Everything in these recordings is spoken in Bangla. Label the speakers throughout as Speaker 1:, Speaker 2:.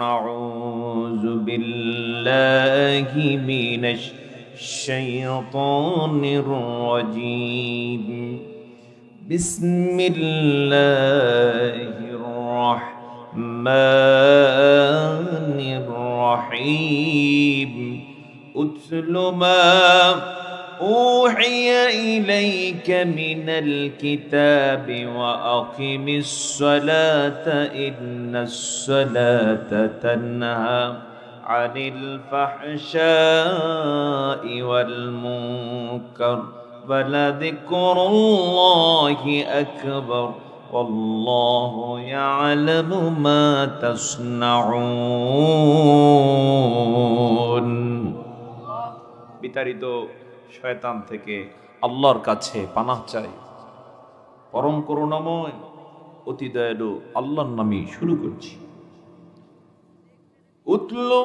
Speaker 1: أعوذ بالله من الشيطان الرجيم بسم الله الرحمن الرحيم أتل ما أوحي إليك من الكتاب وأقم الصلاة إن الصلاة تنهى عن الفحشاء والمنكر ولذكر الله أكبر والله يعلم ما تصنعون বিতাড়িত শয়তান থেকে আল্লাহর কাছে পানাহ চাই। পরম করুণাময় অতি দয়ালু আল্লাহর নামে শুরু করছি। উতলু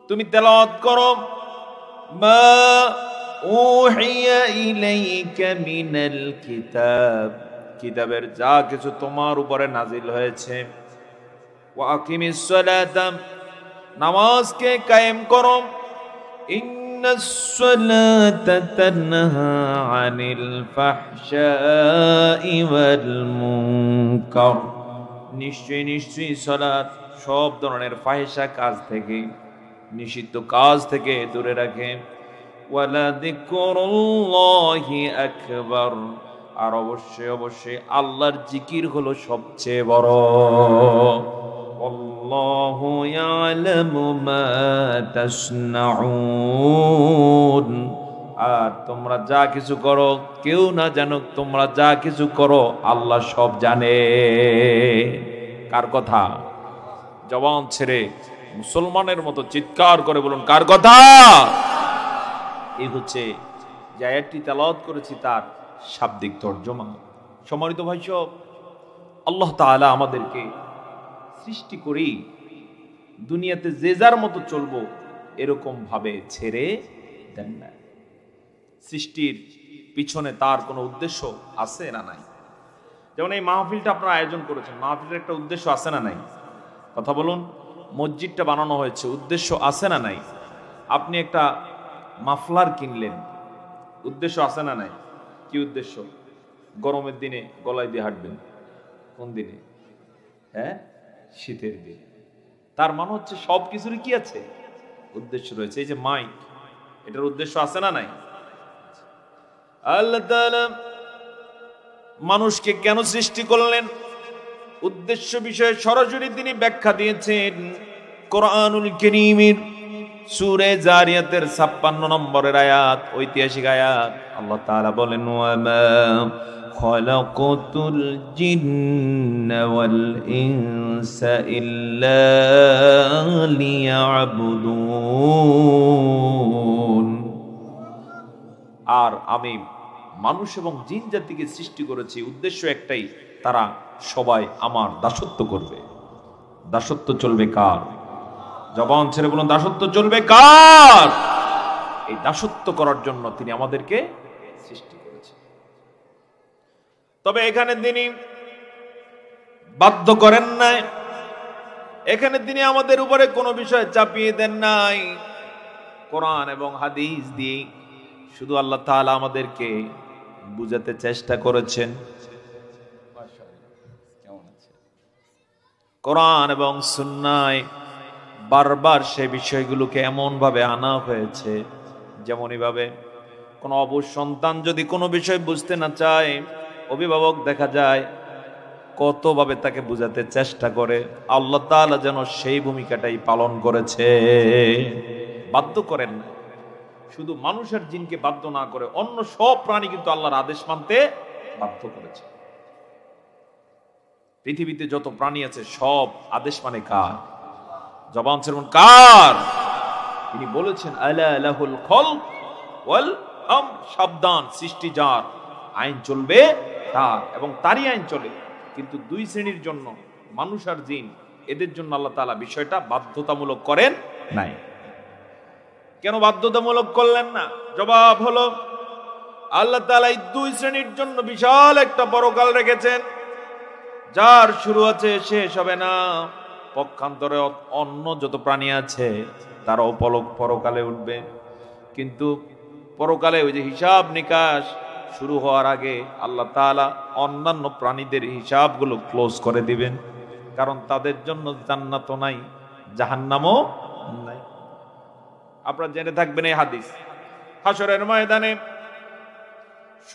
Speaker 1: তুমি তেলাওয়াত করো মা উহিয়া ইলাইকা মিনাল কিতাব, কিতাবের যা কিছু তোমার উপরে নাজিল হয়েছে। ওয়া আকিমিস সালাতা নামাজকে কায়েম করো। الصلاة تنهى عن الفحشاء والمنكر, নিশ্চয়ই সালাত সব ধরনের ফাহিশা কাজ থেকে, নিষিদ্ধ কাজ থেকে দূরে রাখে। ওয়ালা যিকরুল্লাহি আকবার, আর অবশ্যই আল্লাহর জিকির হলো সবচেয়ে বড়। আল্লাহু ইয়ালামু মা তাসনাউন, আর তোমরা যা কিছু করো কেউ না জানুক, তোমরা যা কিছু করো আল্লাহ সব জানে। কার কথা? জবান ছেড়ে মুসলমানের মতো চিৎকার করে বলুন, কার কথা? এই হচ্ছে যে আয়াতটি তেলাওয়াত করেছি তার শাব্দিক তর্জমা। সম্মানিত ভাই সব, আল্লাহ তাআলা আমাদেরকে সৃষ্টি করি দুনিয়াতে যে যার মতো চলবো এরকম ভাবে ছেড়ে দেন না। সৃষ্টির পিছনে তার কোনো উদ্দেশ্য আছে না নাই? যেমন এই মাহফিলটা আপনারা আয়োজন করেছেন, মাহফিলের একটা উদ্দেশ্য আছে না নাই? কথা বলুন। মসজিদটা বানানো হয়েছে, উদ্দেশ্য আছে না নাই? আপনি একটা মাফলার কিনলেন, উদ্দেশ্য আছে না নাই? কি উদ্দেশ্য? গরমের দিনে গলায় দিয়ে হাঁটবেন। কোন দিনে? হ্যাঁ, শীতের দিন। তার মানে হচ্ছে সব কিছুরই কি আছে? উদ্দেশ্য রয়েছে। এই যে মাইক, এটার উদ্দেশ্য আছে না নাই? আল্লাহ তাআলা মানুষকে কেন সৃষ্টি করলেন উদ্দেশ্য বিষয়ে সরাসরি তিনি ব্যাখ্যা দিয়েছেন কোরআনুল কারীমের সূরা জারিয়াতের 56 নম্বরের আয়াত, ঐতিহাসিক আয়াত। আল্লাহ তাআলা বলেন, ওয়া মা খালাকাতুল জিন্না ওয়াল ইনসা ইল্লা লিয়াবুদুন, আর আমি মানুষ এবং জিন জাতিকে সৃষ্টি করেছি উদ্দেশ্য একটাই, তারা সবাই আমার দাসত্ব করবে। দাসত্ব চলবে কার? জবান ছেড়ে বলুন, দাসত্ব চলবে কার? এই দাসত্ব করার জন্য তিনি আমাদেরকে সৃষ্টি করেছেন। তবে এখানে তিনি বাধ্য করেন নাই, এখানে তিনি আমাদের উপরে কোনো বিষয় চাপিয়ে দেন নাই। কোরআন এবং হাদিস দিয়ে শুধু আল্লাহ তাআলা আমাদেরকে বুঝাতে চেষ্টা করেছেন। কোরআন এবং সুন্নাহয় বারবার সে বিষয়গুলোকে এমন ভাবে আনা হয়েছে, যেমনই ভাবে কোনো অবুঝ সন্তান যদি কোনো বিষয় বুঝতে না চায়, অভিভাবক দেখা যায় কতভাবে তাকে বুঝাতে চেষ্টা করে। আল্লাহ তাআলা যেন সেই ভূমিকাটাই পালন করেছে। বাধ্য করেন না, শুধু মানুষের জিনকে বাধ্য না করে অন্য সব প্রাণী কিন্তু আল্লাহর আদেশ মানতে বাধ্য করেছে। পৃথিবীতে যত প্রাণী আছে সব আদেশ মানে কার? জবান ছেড়ে কার? তিনি বলেছেন, আলা লাহুল খালক ওয়াল আমর, সাবধান, সৃষ্টি যার, আইন চলবে তার এবং তারই আইন চলে। কিন্তু দুই শ্রেণীর জন্য, মানুষ আর জিন, এদের জন্য আল্লাহ তাআলা বিষয়টা বাধ্যতামূলক করেন নাই। কেন বাধ্যতামূলক করলেন না? জবাব হলো, আল্লাহ তাআলা এই দুই শ্রেণীর জন্য বিশাল একটা পরকাল রেখেছেন, যার শুরু আছে শেষ হবে না। পক্ষান্তরে অন্য যত প্রাণী আছে তারাও পরকালে উঠবে, কিন্তু পরকালে ওই যে হিসাব নিকাশ শুরু হওয়ার আগে আল্লাহ তাআলা অন্যান্য প্রাণীদের হিসাবগুলো ক্লোজ করে দিবেন, কারণ তাদের জন্য জান্নাতও নাই জাহান্নামও নাই। আপনারা জেনে থাকবেন এই হাদিস। হাশরের ময়দানে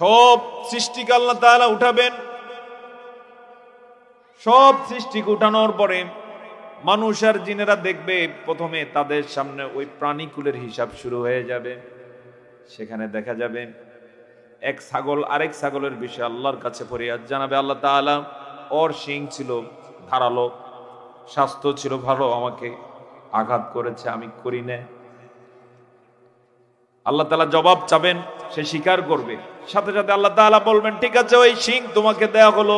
Speaker 1: সব সৃষ্টিকে আল্লাহ তাআলা উঠাবেন। সব সৃষ্টিকে উঠানোর পরে মানুষ আর জিনেরা দেখবে প্রথমে তাদের সামনে ওই প্রাণীকুলের হিসাব শুরু হয়ে যাবে। সেখানে দেখা যাবে এক ছাগল আরেক ছাগলের বিষয়ে আল্লাহর কাছে ফরিয়াদ জানাবে, আল্লাহ তাআলা ওর শিং ছিল ধারালো, স্বাস্থ্য ছিল ভালো, আমাকে আঘাত করেছে, আমি করি না। আল্লাহ তাআলা জবাব চাবেন, সে স্বীকার করবে। সাথে সাথে আল্লাহ তাআলা বলবেন, ঠিক আছে, ওই শিং তোমাকে দেয়া হলো,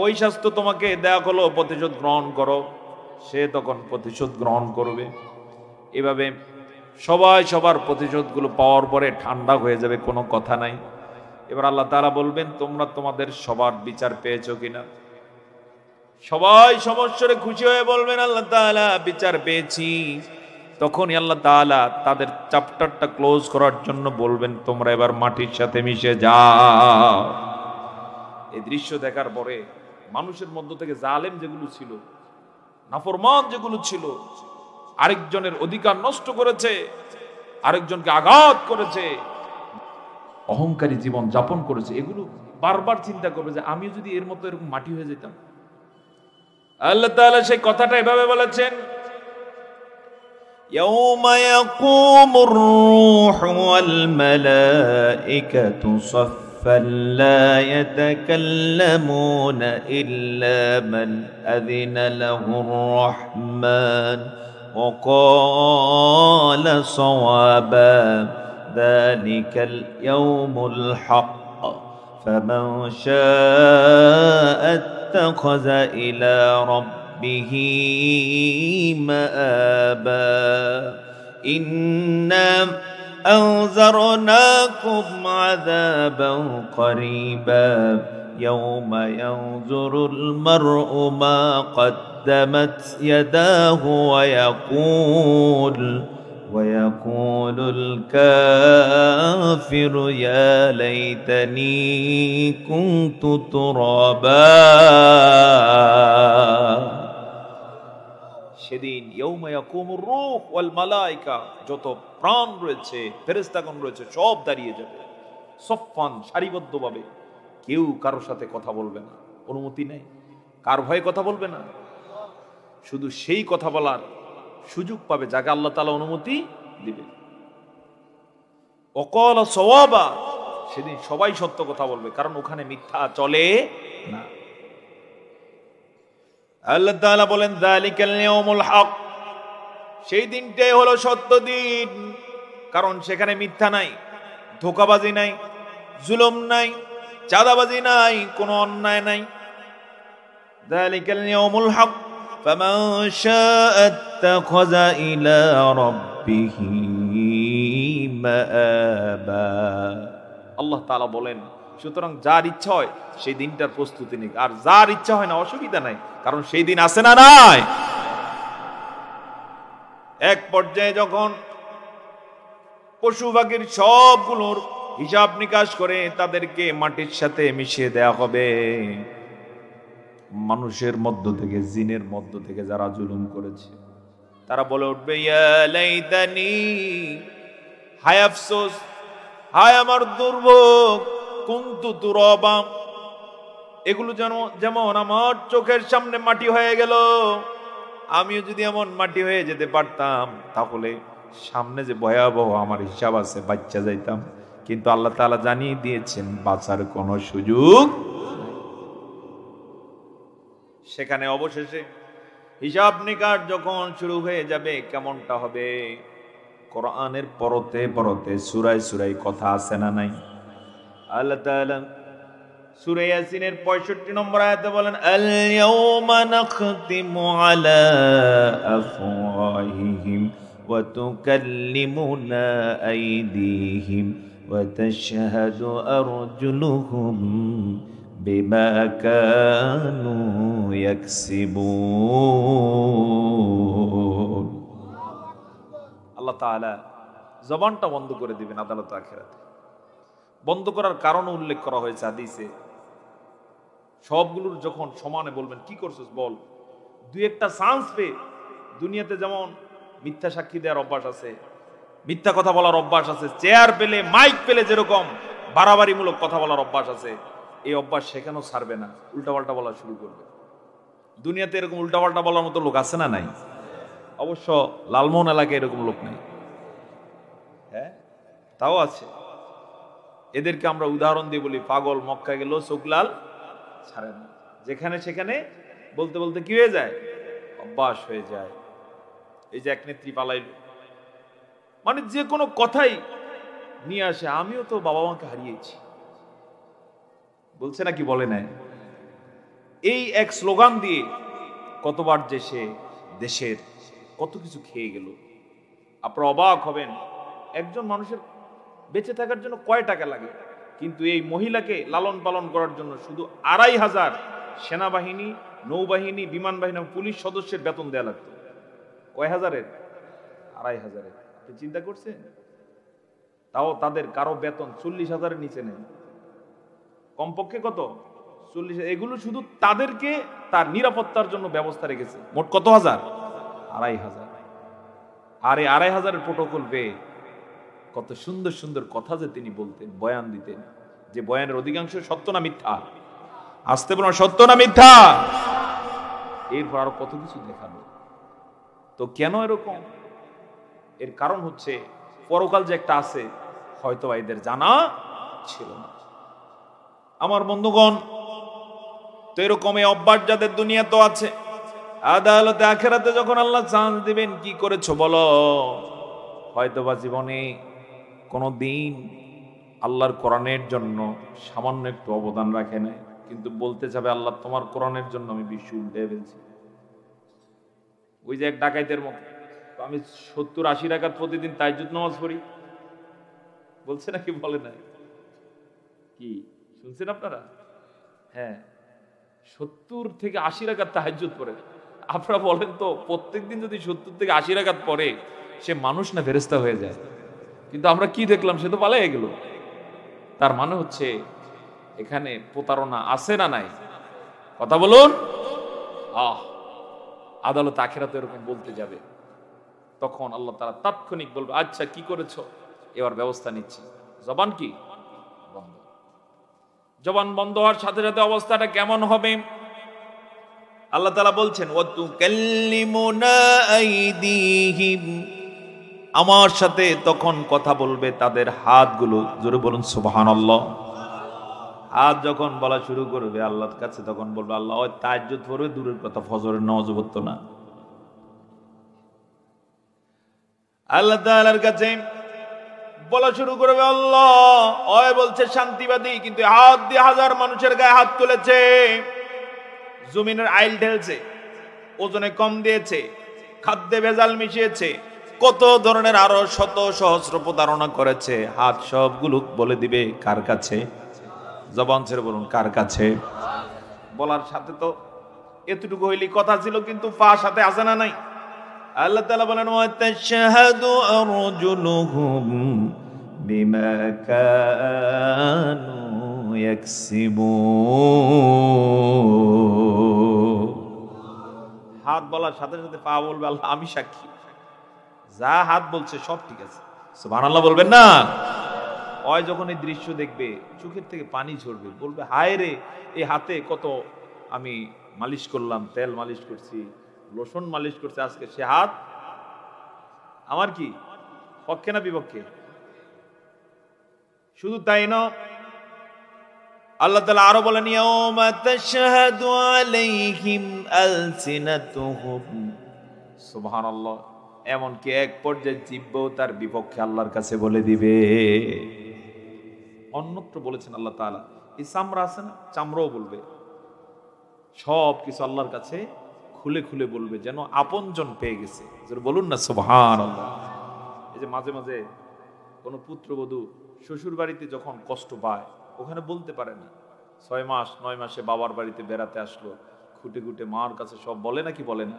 Speaker 1: ওই স্বাস্থ্য তোমাকে দেয়া হলো, প্রতিশোধ গ্রহণ করো। সে তখন প্রতিশোধ গ্রহণ করবে। এভাবে সবাই সবার প্রতিশোধগুলো পাওয়ার পরে ঠান্ডা হয়ে যাবে, কোনো কথা নাই। এবার আল্লাহ তাআলা বলবেন, তোমরা তোমাদের সবার বিচার পেয়েছো কিনা? সবাই সমস্যরে খুশি হয়ে বলবেন, আল্লাহ তাআলা বিচার পেয়েছি। তখনই আল্লাহ তাআলা তাদের চ্যাপ্টারটা ক্লোজ করার জন্য বলবেন, তোমরা এবার মাটির সাথে মিশে যাও। এই দৃশ্য দেখার পরে মানুষের মধ্য থেকে জালেম যেগুলো ছিল, নাফরমান যেগুলো ছিল, আরেকজনের অধিকার নষ্ট করেছে, আরেকজনকে আঘাত করেছে, অহংকারী জীবন যাপন করেছে, এগুলো বারবার চিন্তা করবে যে আমি যদি এর মতো এরকম মাটি হয়ে যেতাম। আল্লাহ তাআলা সেই কথাটা এভাবে বলেছেন, ইয়াউমা ইয়াকুমুর রূহু ওয়াল মালাইকাতু সাফফান লা ইয়াতাকাল্লামুনা ইল্লা মান আযিনা লাহুর রাহমান ওয়া ক্বালা সাওয়াবা যালিকাল ইয়াউমুল হক ফামান শাআ اتخذ إلى ربه مآبا إنا أنذرناكم عذابا قريبا يوم ينظر المرء ما قدمت يداه ويقول الكافر يا ليتني كنت ترابا সেদিন ইয়াউমা ইয়াকুমুর রূহ ওয়াল মালাইকা, যত প্রাণ রয়েছে, ফেরেশতাগণ রয়েছে, সব দাঁড়িয়ে যাবে সফফান, সারিবদ্ধভাবে। কেউ কারোর সাথে কথা বলবে না, অনুমতি নেই। কার ভয়ে কথা বলবে না? শুধু সেই কথা বলার সুযোগ পাবে যাকে আল্লাহ তাআলা অনুমতি দিবে। ওয়াকালা সাওয়াবা, সেদিন সবাই সত্য কথা বলবে, কারণ ওখানে মিথ্যা চলে না। আল্লাহ তাআলা বলেন, যালিকাল ইয়াউমুল হক, সেই দিনটাই হলো সত্য দিন, কারণ সেখানে মিথ্যা নাই, ধোঁকাবাজি নাই, জুলুম নাই, চাঁদাবাজি নাই, কোনো অন্যায় নাই। যালিকাল ইয়াউমুল হক ফামান শাআ ইত্তাখাযা ইলা রাব্বিহি মাআবা। আল্লাহ তাআলা বলেন, সুতরাং যার ইচ্ছা হয় সেই দিনটার প্রস্তুতি নিক, আর যার ইচ্ছা হয় না অসুবিধা নাই, কারণ সেই দিন আছে না নাই। এক পর্যায়ে যখন পশু পাখির সবগুলোর হিসাব নিকাশ করে তাদেরকে মাটির সাথে মিশিয়ে দেয়া হবে, মানুষের মধ্য থেকে, জিনের মধ্য থেকে যারা জুলুম করেছে তারা বলে উঠবে, ইয়া লাইতানি, হায় আফসোস, হায় আমার দুর্ভোগ, কুনতু তুরাবা, এগুলো যেমন আমার চোখের সামনে মাটি হয়ে গেল, আমিও যদি এমন মাটি হয়ে যেতে পারতাম তাহলে সামনে যে ভয়াবহ আমার হিসাব আছে বাচ্চা যাইতাম। কিন্তু আল্লাহ তাআলা জানিয়ে দিয়েছেন বাঁচার কোনো সুযোগ। সেখানে অবশেষে হিসাব নিকাশ যখন শুরু হয়ে যাবে, কেমনটা হবে? কোরআনের পরতে পরতে সূরায় সূরায় কথা আছে না নাই? আল্লাহ তাআলা সূরা ইয়াসিনের 65 নম্বর আয়াতে বলেন, আল ইয়াউমা নাখতিমু আলা আফওয়াহিহিম ওয়া তুকাল্লিমুনা আইদিহিম ওয়া তাশহাদু আরজুলুহুম বিমা কানু ইয়াকসিবুন। আল্লাহ তাআলা জবানটা বন্ধ করে দিবেন আদালত আখিরাতে। বন্ধ করার কারণ উল্লেখ করা হয়েছে হাদিসে। সবগুলোর যখন সমানে বলবেন, কি করছিস বল, দুই একটা চান্স পেয়ে, দুনিয়াতে যেমন মিথ্যা সাক্ষী দেওয়ার অভ্যাস আছে, মিথ্যা কথা বলার অভ্যাস আছে, চেয়ার পেলে মাইক পেলে যেরকম বাড়াবাড়িমূলক কথা বলার অভ্যাস আছে, এই অভ্যাস সেখানেও ছাড়বে না, উল্টাপাল্টা বলা শুরু করবে। দুনিয়াতে এরকম উল্টাপাল্টা বলার মতো লোক আছে না নাই? অবশ্য লালমোহন এলাকায় এরকম লোক নাই, হ্যাঁ তাও আছে। এদেরকে আমরা উদাহরণ দিয়ে বলি, পাগল মক্কা গেল চোখ লাল ছাড়ে না, যেখানে সেখানে বলতে বলতে কি হয়ে যায়, অভ্যাস হয়ে যায়। এই যে এক নেত্রী পালাইল, মানে যে কোনো কথাই নিয়ে আসে, আমিও তো বাবা মাকে হারিয়েছি বলছে নাকি বলে নাই। এই এক স্লোগান দিয়ে কতবার যে সে দেশের কত কিছু খেয়ে গেল। আপনারা অবাক হবেন, একজন মানুষের বেঁচে থাকার জন্য কয় টাকা লাগে, কিন্তু এই মহিলাকে লালন পালন করার জন্য শুধু ২৫০০ সেনাবাহিনী, নৌবাহিনী, বিমান বাহিনী, পুলিশ সদস্যের বেতন দেয়া লাগতো। কয় হাজারের? ২৫০০। আপনি চিন্তা করছেন? তাও তাদের কারো বেতন ৪০,০০০-এর নিচে নেই, কমপক্ষে কত ৪০। এগুলো শুধু তাদেরকে তার নিরাপত্তার জন্য ব্যবস্থা রেখেছে। মোট কত হাজার? ২৫০০। আর এই ২৫০০-এর প্রোটোকল পেয়ে কত সুন্দর সুন্দর কথা যে তিনি বলতেন, বয়ান দিতেন, যে বয়ানের অধিকাংশ সত্য না মিথ্যা, আসতে বলুন সত্য না মিথ্যা। এরপর আরো কত কিছু দেখানো। তো কেন এরকম? এর কারণ হচ্ছে পরকাল যে একটা আছে, হয়তো এদের জানা ছিল না। আমার বন্ধুগণ, তো এরকম এই অভ্যাস যাদের দুনিয়া তো আছে, আদালতে আখিরাতে যখন আল্লাহ চান্স দিবেন, কি করেছো বলো? হয়তোবা জীবনে কোনদিন আল্লাহর কোরআনের জন্য সামান্য একটু অবদান রাখে নাই, কিন্তু বলতে যাবে আল্লাহ তোমার কোরআনের জন্য আমি বিশ্ব উল্টে ফেলছি। ওই যে এক ডাকাইতের মতো, আমি ৭০-৮০ রাকাত প্রতিদিন তাহাজ্জুদ নামাজ পড়ি বলছে নাকি বলে নাই? কি শুনছেন আপনারা? হ্যাঁ, ৭০ থেকে ৮০ রাকাত তাহাজ্জুদ পড়ে। আপনারা বলেন তো, প্রত্যেকদিন যদি ৭০ থেকে ৮০ রাকাত পড়ে, সে মানুষ না ফেরেশতা হয়ে যায়? কিন্তু আমরা কি দেখলাম, সে তো পালিয়ে গেল। তার মানে হচ্ছে এখানে প্রতারণা আছে না নাই? কথা বলুন। আদালত আখিরাতে এরকম বলতে যাবে, তখন আল্লাহ তাআলা তাৎক্ষণিক বলবে, আচ্ছা কি করেছো, এবার ব্যবস্থা নিচ্ছি। জবান কি বন্ধ। জবান বন্ধ হওয়ার সাথে সাথে অবস্থাটা কেমন হবে? আল্লাহ তাআলা বলছেন, ওয়াতুকাল্লিমুনা আইদিহিম, আমার সাথে তখন কথা বলবে তাদের হাতগুলো। জোরে বলুন সুবহানাল্লাহ। হাত যখন বলা শুরু করবে আল্লাহর কাছে, তখন বলবে আল্লাহ ওই তাহাজ্জুদ পড়বে দূরের কথা, ফজরের নামাজ পড়তো না। আল্লাহ তাআলার কাছে বলা শুরু করবে, আল্লাহ ওই বলছে শান্তিবাদী, কিন্তু হাত দিয়ে হাজার মানুষের গায়ে হাত তুলেছে, জমিনের আইল ঢেলছে, ওজনে কম দিয়েছে, খাদ্যে ভেজাল মিশিয়েছে, কত ধরনের আরো শত সহস্র প্রতারণা করেছে। হাত সবগুলো বলে দিবে কার কাছে? জবান ছেড়ে বলুন কার কাছে? বলার সাথে তো এতটুকু হইলি কথা ছিল, কিন্তু পা সাথে আছে না নাই? আল্লাহ তাআলা বলেন, ওয়া তাশহাদু আরজুলুহুম বিমা কানু ইয়াকসিবুন। হাত বলার সাথে সাথে পা বলবে আল্লাহ আমি সাক্ষী, যা হাত বলছে সব ঠিক আছে। সুবহানাল্লাহ বলবেন না? ওই যখন এই দৃশ্য দেখবে চোখের থেকে পানি ঝরবে, বলবে হায় রে, এই হাতে কত আমি মালিশ করলাম, তেল মালিশ করছি, লোশন মালিশ করছি, আজকে সে হাত আমার কি পক্ষে না বিপক্ষে? শুধু তাই না, আল্লাহ তাআলা আরো বলেন, ইয়াউমা তাশহাদু আলাইহিম আলসিনাতুহুম। সুবহানাল্লাহ। এমনকি এক পর্যায়ে জিহ্বাও তার বিপক্ষে আল্লাহর কাছে বলে দিবে। অন্যত্র বলেছেন আল্লাহ তাআলা, এই চামড়া আছে না, চামড়াও বলবে। সব কিছু আল্লাহর কাছে খুলে খুলে বলবে, যেন আপনজন পেয়ে গেছে। বলুন না সুবহানাল্লাহ। এই যে মাঝে মাঝে কোনো পুত্রবধূ শ্বশুর বাড়িতে যখন কষ্ট পায়, ওখানে বলতে পারে না, 6 মাস 9 মাসে বাবার বাড়িতে বেড়াতে আসলো, খুঁটে খুঁটে মার কাছে সব বলে নাকি বলে না?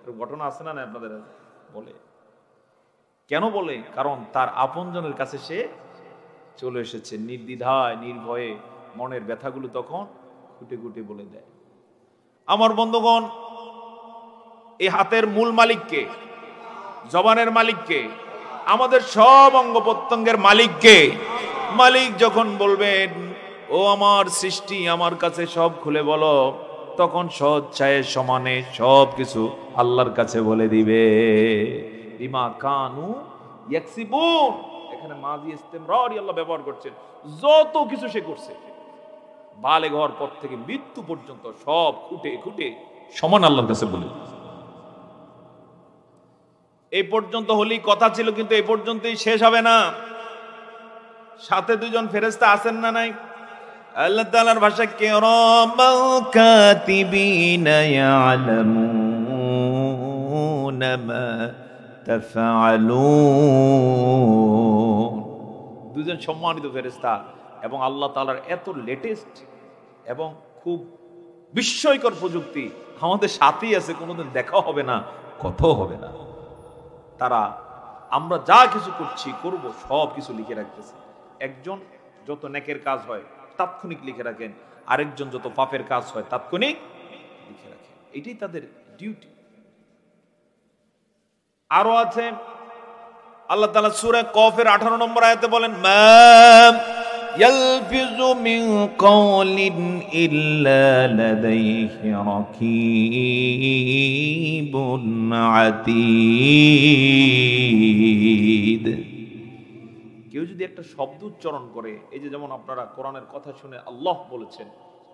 Speaker 1: এরকম ঘটনা আছে না না আপনাদের? বলে। কেন বলে? কারণ তার আপনজনের কাছে সে চলে এসেছে, নির্দ্বিধায় নির্ভয়ে মনের ব্যথাগুলো তখন খুঁটে খুঁটে বলে দেয়। আমার বন্ধুগণ, এই হাতের মূল মালিককে, জবানের মালিককে, আমাদের সব অঙ্গ প্রত্যঙ্গের মালিককে। মালিক যখন বলবেন ও আমার সৃষ্টি আমার কাছে সব খুলে বলো, তখন স্বেচ্ছায় সমানে সব কিছু আল্লাহর কাছে বলে দিবে। বিমা কানু ইয়াকসিবুন, এখানে মাজি ইস্তিমরারি আল্লাহ ব্যবহার করছেন। যত কিছু সে করছে বালেগ হওয়ার পর থেকে মৃত্যু পর্যন্ত সব খুঁটে খুঁটে সমান আল্লাহর কাছে বলে। এই পর্যন্ত হলেই কথা ছিল, কিন্তু এই পর্যন্তই শেষ হবে না। সাথে দুজন ফেরেশতা আছেন না নাই? আল্লাহ তাআলার ভাষা কিরামান কাতিবিনা ইয়ালামুনা মা তাফআলুন। দুজন সম্মানিত ফেরেশতা, এবং আল্লাহ তাআলার এত লেটেস্ট এবং খুব বিস্ময়কর প্রযুক্তি আমাদের সাথেই আছে, কোনোদিন দেখা হবে না, কথাও হবে না। তারা আমরা যা কিছু করছি করব সব কিছু লিখে রাখতেছে। একজন যত নেকের কাজ হয় তাৎক্ষণিক লিখে রাখেন, আরেকজন যত পাপের কাজ হয় তাৎক্ষণিক লিখে রাখেন। এটাই তাদের ডিউটি। আরো আছে, আল্লাহ তাআলা সূরা কফের 18 নম্বর আয়াতে বলেন, মা ইয়ালফিজু মিন কওলিন ইল্লা লাদাইহি রাকীবুন আতীদ। কেউ যদি একটা শব্দ উচ্চারণ করে, এই যে যেমন আপনারা কোরআনের কথা শুনে আল্লাহ বলেছেন,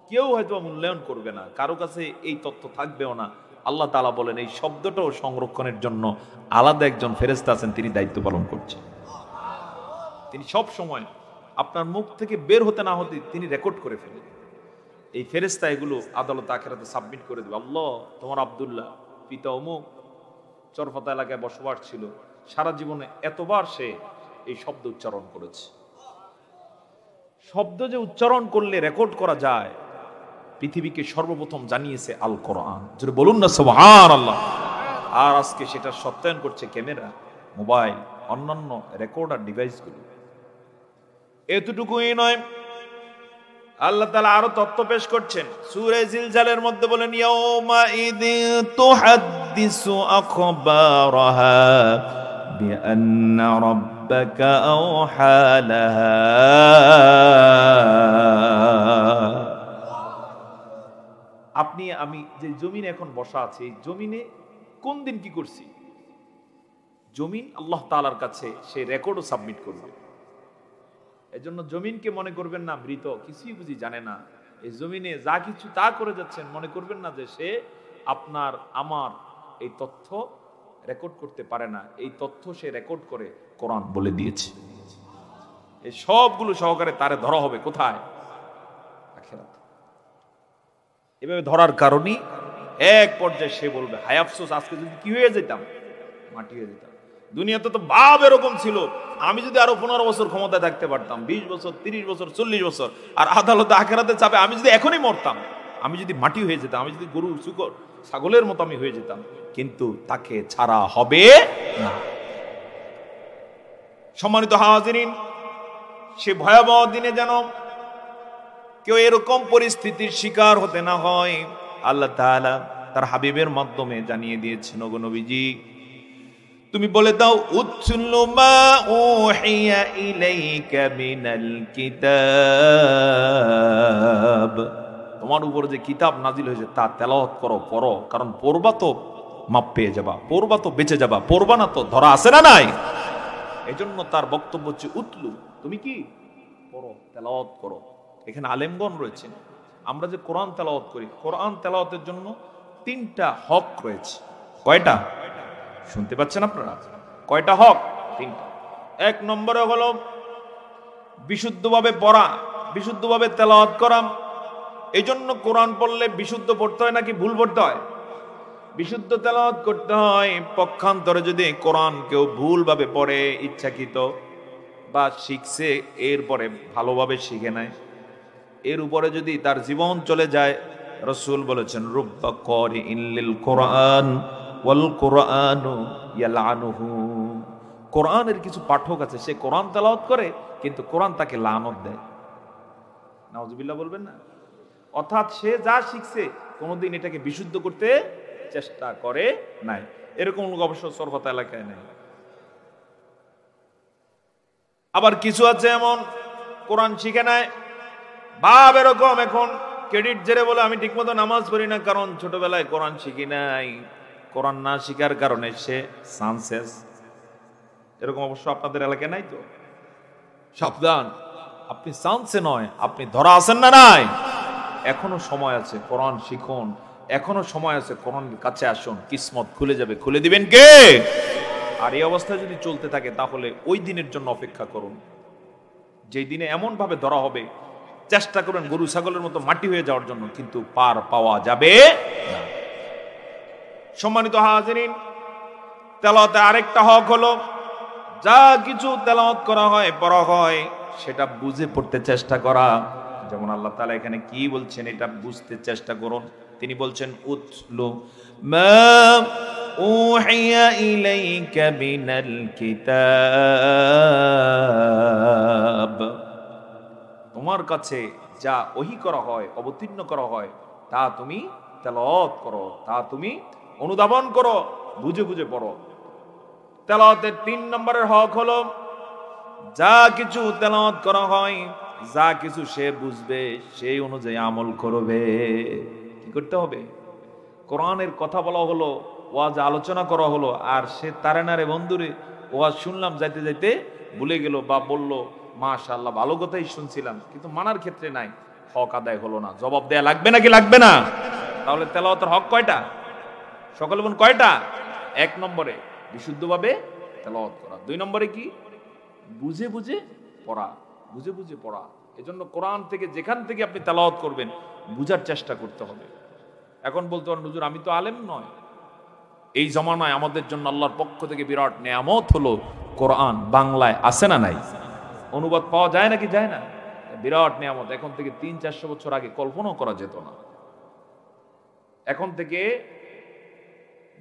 Speaker 1: কেউ হয়তো মূল্যায়ন করবে না, কারো কাছে এই তথ্য থাকবেও না। আল্লাহ তাআলা বলেন এই শব্দটাও সংরক্ষণের জন্য আলাদা একজন ফেরেশতা আছেন, তিনি দায়িত্ব পালন করছেন। তিনি সব সময় আপনার মুখ থেকে বের হতে না হতে তিনি রেকর্ড করে ফেলেন। এই ফেরেশতা এগুলো আদালত আখিরাতে সাবমিট করে দেবে। আল্লাহ, তোমার আব্দুল্লাহ পিতা অমুক চরফাতা এলাকায় বসবাস ছিল, সারা জীবনে এতবার সে এই শব্দ উচ্চারণ করেছে। শব্দ যে উচ্চারণ করলে রেকর্ড করা যায়, পৃথিবীকে সর্বপ্রথম জানিয়েছে আল কোরআন। যদি বলুন না সুবহানাল্লাহ। আর আজকে সেটা সত্যায়ন করছে ক্যামেরা, মোবাইল, অন্যান্য রেকর্ডার ডিভাইসগুলো। এতটুকুই নয়, আল্লাহ তাআলা আরো তথ্য পেশ করছেন সূরা জিলজালের মধ্যে বলেন, ইয়াউমা ইযিন তুহাদ্দিসু আখবারাহা বিআন্না রাব্বাকা আওহা লাহা। আপনি আমি যে জমিনে এখন বসা আছি, এই জমিনে কোন দিন কি করছি, জমিন আল্লাহ তাআলার কাছে সে রেকর্ডও সাবমিট করবে। এজন্য জমিনকে মনে করবেন না মৃত, কিছুই বুঝি জানে না। এই জমিনে যা কিছু তা করে যাচ্ছেন, মনে করবেন না যে সে আপনার আমার এই তথ্য রেকর্ড করতে পারে না। এই তথ্য সে রেকর্ড করে কোরআন বলে দিয়েছে। এই সবগুলো সহকারে তারে ধরা হবে কোথায়? আখিরাতে। এভাবে ধরার কারণে এক পর্যায়ে সে বলবে, হায় আফসোস, আজকে যদি কি হয়ে যেতাম, মাটি হয়ে যেতাম। দুনিয়াতে তো ভাব এরকম ছিল, আমি যদি আরো 15 বছর ক্ষমতায় থাকতে পারতাম, 20 বছর, 30 বছর, 40 বছর, আর আদালতে আখিরাতে চাপে আমি যদি এখনই মরতাম, আমি যদি মাটি হয়ে যেতাম, আমি যদি গরু শুকর ছাগলের মতো আমি হয়ে যেতাম, কিন্তু তাকে ছাড়া হবে না। সম্মানিত হাজিরিন, সে ভয়াবহ দিনে যেন কেউ এরকম পরিস্থিতির শিকার হতে না হয়, আল্লাহ তাআলা তার হাবিবের মাধ্যমে জানিয়ে দিয়েছেন, ওগো নবীজি তুমি বলে দাও, উতলু মা উহিয়া ইলাইকা মিনাল কিতাব, তোমার উপর যে কিতাব নাজিল হয়েছে তা তেলাওয়াত করো, পড়ো, কারণ পড়বা তো মাপ পেয়ে যাবা, পড়বা তো বেঁচে যাবা, পড়বা না তো ধরা আছে না নাই। এজন্য তার বক্তব্য হচ্ছে উতলু, তুমি কি পড়ো, তেলাওয়াত করো। এখানে আলেমগণ রয়েছেন, আমরা যে কোরআন তেলাওয়াত করি, কোরআন তেলাওয়াতের জন্য 3টা হক রয়েছে। কয়টা? শুনতে পাচ্ছেন আপনারা? কয়টা হক? 3টা। 1 নম্বরে হলো বিশুদ্ধভাবে পড়া, বিশুদ্ধভাবে তেলাওয়াত করা। এই জন্য কোরআন পড়লে বিশুদ্ধ পড়তে হয় নাকি ভুল পড়তে হয়? বিশুদ্ধ তেলাওয়াত করতে হয়। পক্ষান্তরে যদি কোরআন কেউ ভুলভাবে পড়ে, ইচ্ছাকৃত বা শিখছে এরপরে ভালোভাবে শিখে নেয়, এর উপরে যদি তার জীবন চলে যায়, রাসূল বলেছেন রুব্বা ক্বারিইন লিল কোরআন ওয়াল কোরআনু ইয়ালআনুহু, কোরআনের কিছু পাঠক আছে, সে কোরআন তেলাওয়াত করে কিন্তু কোরআন তাকে লানত দেয়। নাউজুবিল্লাহ বলবেন না? অর্থাৎ সে যা শিখছে কোনোদিন এটাকে বিশুদ্ধ করতে চেষ্টা করে নাই। এরকম লোক অবশ্য সরবত এলাকায় নেই। আবার কিছু আছে এমন কোরআন শিখে নাই, ভাব এরকম এখন ক্রেডিট জেরে বলে আমি ঠিকমতো নামাজ পড়ি না, কারণ ছোটবেলায় কোরআন শিখি নাই। কোরআন না শিখার কারণে সে সানসেস। এরকম অবশ্য আপনাদের এলাকায় নাই তো? সাবধান, আপনি সানসে নয়, আপনি ধরা আছেন না নাই? এখনো সময় আছে, কোরআন শিখুন। এখনো সময় আছে, কোরআনের কাছে আসুন, কিসমত খুলে যাবে। খুলে দিবেন কে? আর এই অবস্থায় যদি চলতে থাকে তাহলে ওই দিনের জন্য অপেক্ষা করুন, যেই দিনে এমন ভাবে ধরা হবে, চেষ্টা করেন গরু ছাগলের মতো মাটি হয়ে যাওয়ার জন্য, কিন্তু পার পাওয়া যাবে না। সম্মানিত হাজিরিন, তেলাওয়াতে আরেকটা হক হলো, যা কিছু তেলাওয়াত করা হয়, পড়া হয়, সেটা বুঝে পড়তে চেষ্টা করা। যেমন আল্লাহ তাআলা এখানে কি বলছেন এটা বুঝতে চেষ্টা করুন। তিনি বলছেন উতলু মা উহিয়া ইলাইকা মিনাল কিতাব, তোমার কাছে যা ওহী করা হয়, অবতীর্ণ করা হয়, তা তুমি তেলাওয়াত করো, তা তুমি অনুধাবন করো, বুঝে বুঝে পড়ো। তেলাওয়াতের 3 নম্বরের হক হলো, যা কিছু তেলাওয়াত করা হয়, যা কিছু সে বুঝবে সেই অনুযায়ী আমল করবে। কি করতে হবে? কোরআনের কথা বলা হলো, ওয়াজ আলোচনা করা হলো, আর সে তারে না রে বন্ধুরে, ওয়াজ শুনলাম যাইতে যাইতে ভুলে গেল, বা বলল মাশাআল্লাহ ভালো কথাই শুনছিলাম, কিন্তু মানার ক্ষেত্রে নাই, হক আদায় হলো না। জবাব দেয়া লাগবে নাকি লাগবে না? তাহলে তেলাওয়াতের হক কয়টা? সকলে বলুন কয়টা? 1 নম্বরে বিশুদ্ধভাবে তেলাওয়াত করা। 2 নম্বরে কি? বুঝে বুঝে পড়া, বুঝে বুঝে পড়া। এজন্য কোরআন থেকে যেখান থেকে আপনি তেলাওয়াত করবেন বুঝার চেষ্টা করতে হবে। এখন বলতে পারেন হুজুর আমি তো আলেম নয়। এই জমানায় আমাদের জন্য আল্লাহর পক্ষ থেকে বিরাট নেয়ামত হলো কোরআন বাংলায় আছে না নাই? অনুবাদ পাওয়া যায় নাকি যায় না? বিরাট নেয়ামত। এখন থেকে 300-400 বছর আগে কল্পনাও করা যেত না। এখন থেকে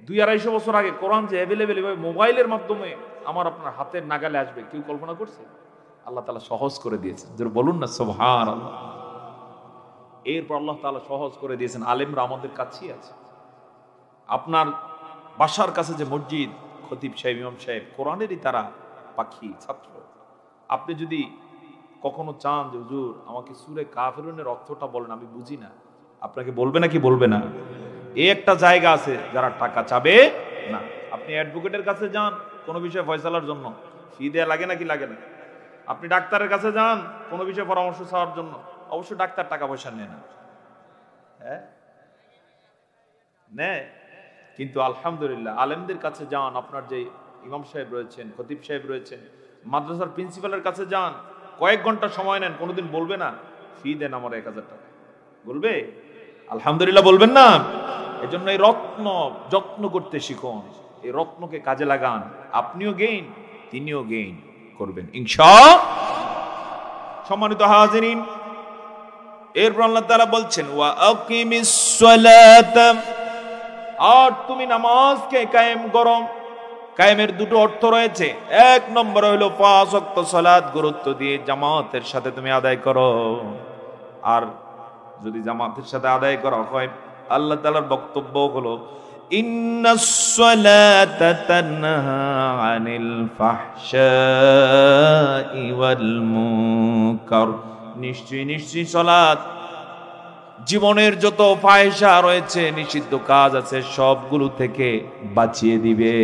Speaker 1: 200-250 বছর আগে কোরআন যে অ্যাভেলেবেল এভাবে মোবাইলের মাধ্যমে আমার আপনার হাতের নাগালে আসবে, কেউ কল্পনা করছে? আল্লাহ তাআলা সহজ করে দিয়েছেন। যারা বলুন না সুবহানাল্লাহ। এরপর আল্লাহ তাআলা সহজ করে দিয়েছেন, আলেমরা আমাদের কাছেই আছে। আপনার বাসার কাছে যে মসজিদ, খতিব সাহেব, ইমাম সাহেব কোরআনেরই তারা পাখি, ছাত্র। আপনি যদি কখনো চান যে হুজুর আমাকে সূরা কাফিরুনের অর্থটা বলেন, আমি বুঝি না, আপনাকে বলবে নাকি বলবে না? এই একটা জায়গা আছে যারা টাকা চাবে না। আপনি অ্যাডভোকেটের কাছে যান কোনো বিষয়ে ফয়সালার জন্য, ফি দেয়া লাগে নাকি লাগে না? আপনি ডাক্তারের কাছে যান কোনো বিষয়ে পরামর্শ চাওয়ার জন্য, অবশ্য ডাক্তার টাকা পয়সা নেয় না, হ্যাঁ নেয়, কিন্তু আলহামদুলিল্লাহ আলেমদের কাছে যান, আপনার যে ইমাম সাহেব রয়েছেন, খতিব সাহেব রয়েছেন, মাদ্রাসার প্রিন্সিপালের কাছে যান, কয়েক ঘন্টা সময় নেন, কোনোদিন বলবে না ফি দেন আমার 1000 টাকা, বলবে? আলহামদুলিল্লাহ বলবেন না? এজন্য এই রত্ন যত্ন করতে শিখুন, এই রত্নকে কাজে লাগান, আপনিও গেইন, তিনিও গেইন করবেন ইনশাআল্লাহ। সম্মানিত হাজিরিন, এরপর আল্লাহ তাআলা বলছেন ওয়া আকিমিস সালাতা, আর তুমি নামাজকে কায়েম করো। কায়েমের 2টো অর্থ রয়েছে। 1 নম্বর হলো 5 ওয়াক্ত সালাত গুরুত্ব দিয়ে জামাতের সাথে তুমি আদায় করো। আর যদি জামাতের সাথে আদায় করা হয়, আল্লাহ তাআলার বক্তব্য হলো ইন্নাস সালাতা তানহা আনিল ফাহশাই ওয়াল মুনকার, নিশ্চয়ই নিশ্চয়ই সালাত জীবনের যত ফাহিশা রয়েছে, নিষিদ্ধ কাজ আছে, সবগুলো থেকে বাঁচিয়ে দিবে,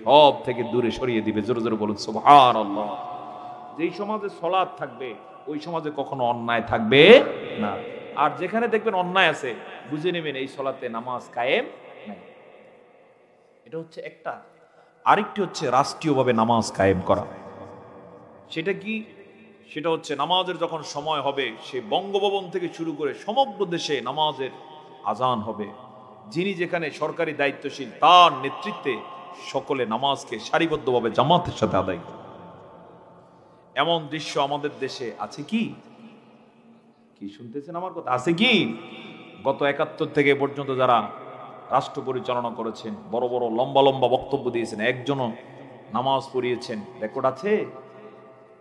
Speaker 1: সব থেকে দূরে সরিয়ে দিবে। জোরে জোরে বলুন সুবহানাল্লাহ। যেই সমাজে সালাত থাকবে ওই সমাজে কখনো অন্যায় থাকবে না। আর যেখানে দেখবেন অন্যায় আছে বুঝে নেবেন এই সালাতে নামাজ কায়েম নাই। এটা হচ্ছে একটা। আরেকটি হচ্ছে রাষ্ট্রীয়ভাবে নামাজ কায়েম করা। সেটা কি? সেটা হচ্ছে নামাজের যখন সময় হবে, সে বঙ্গভবন থেকে শুরু করে সমগ্র দেশে নামাজের আজান হবে। যিনি যেখানে সরকারি দায়িত্বশীল তার নেতৃত্বে সকলে নামাজকে সারিবদ্ধভাবে জামাতের সাথে আদায় করে। এমন দৃশ্য আমাদের দেশে আছে কি? কি শুনতেছেন আমার কথা? আছে কি? গত 71 থেকে পর্যন্ত যারা রাষ্ট্র পরিচালনা করেছেন, বড় বড় লম্বা লম্বা বক্তব্য দিয়েছেন, একজনও নামাজ পড়িয়েছেন, রেকর্ড আছে?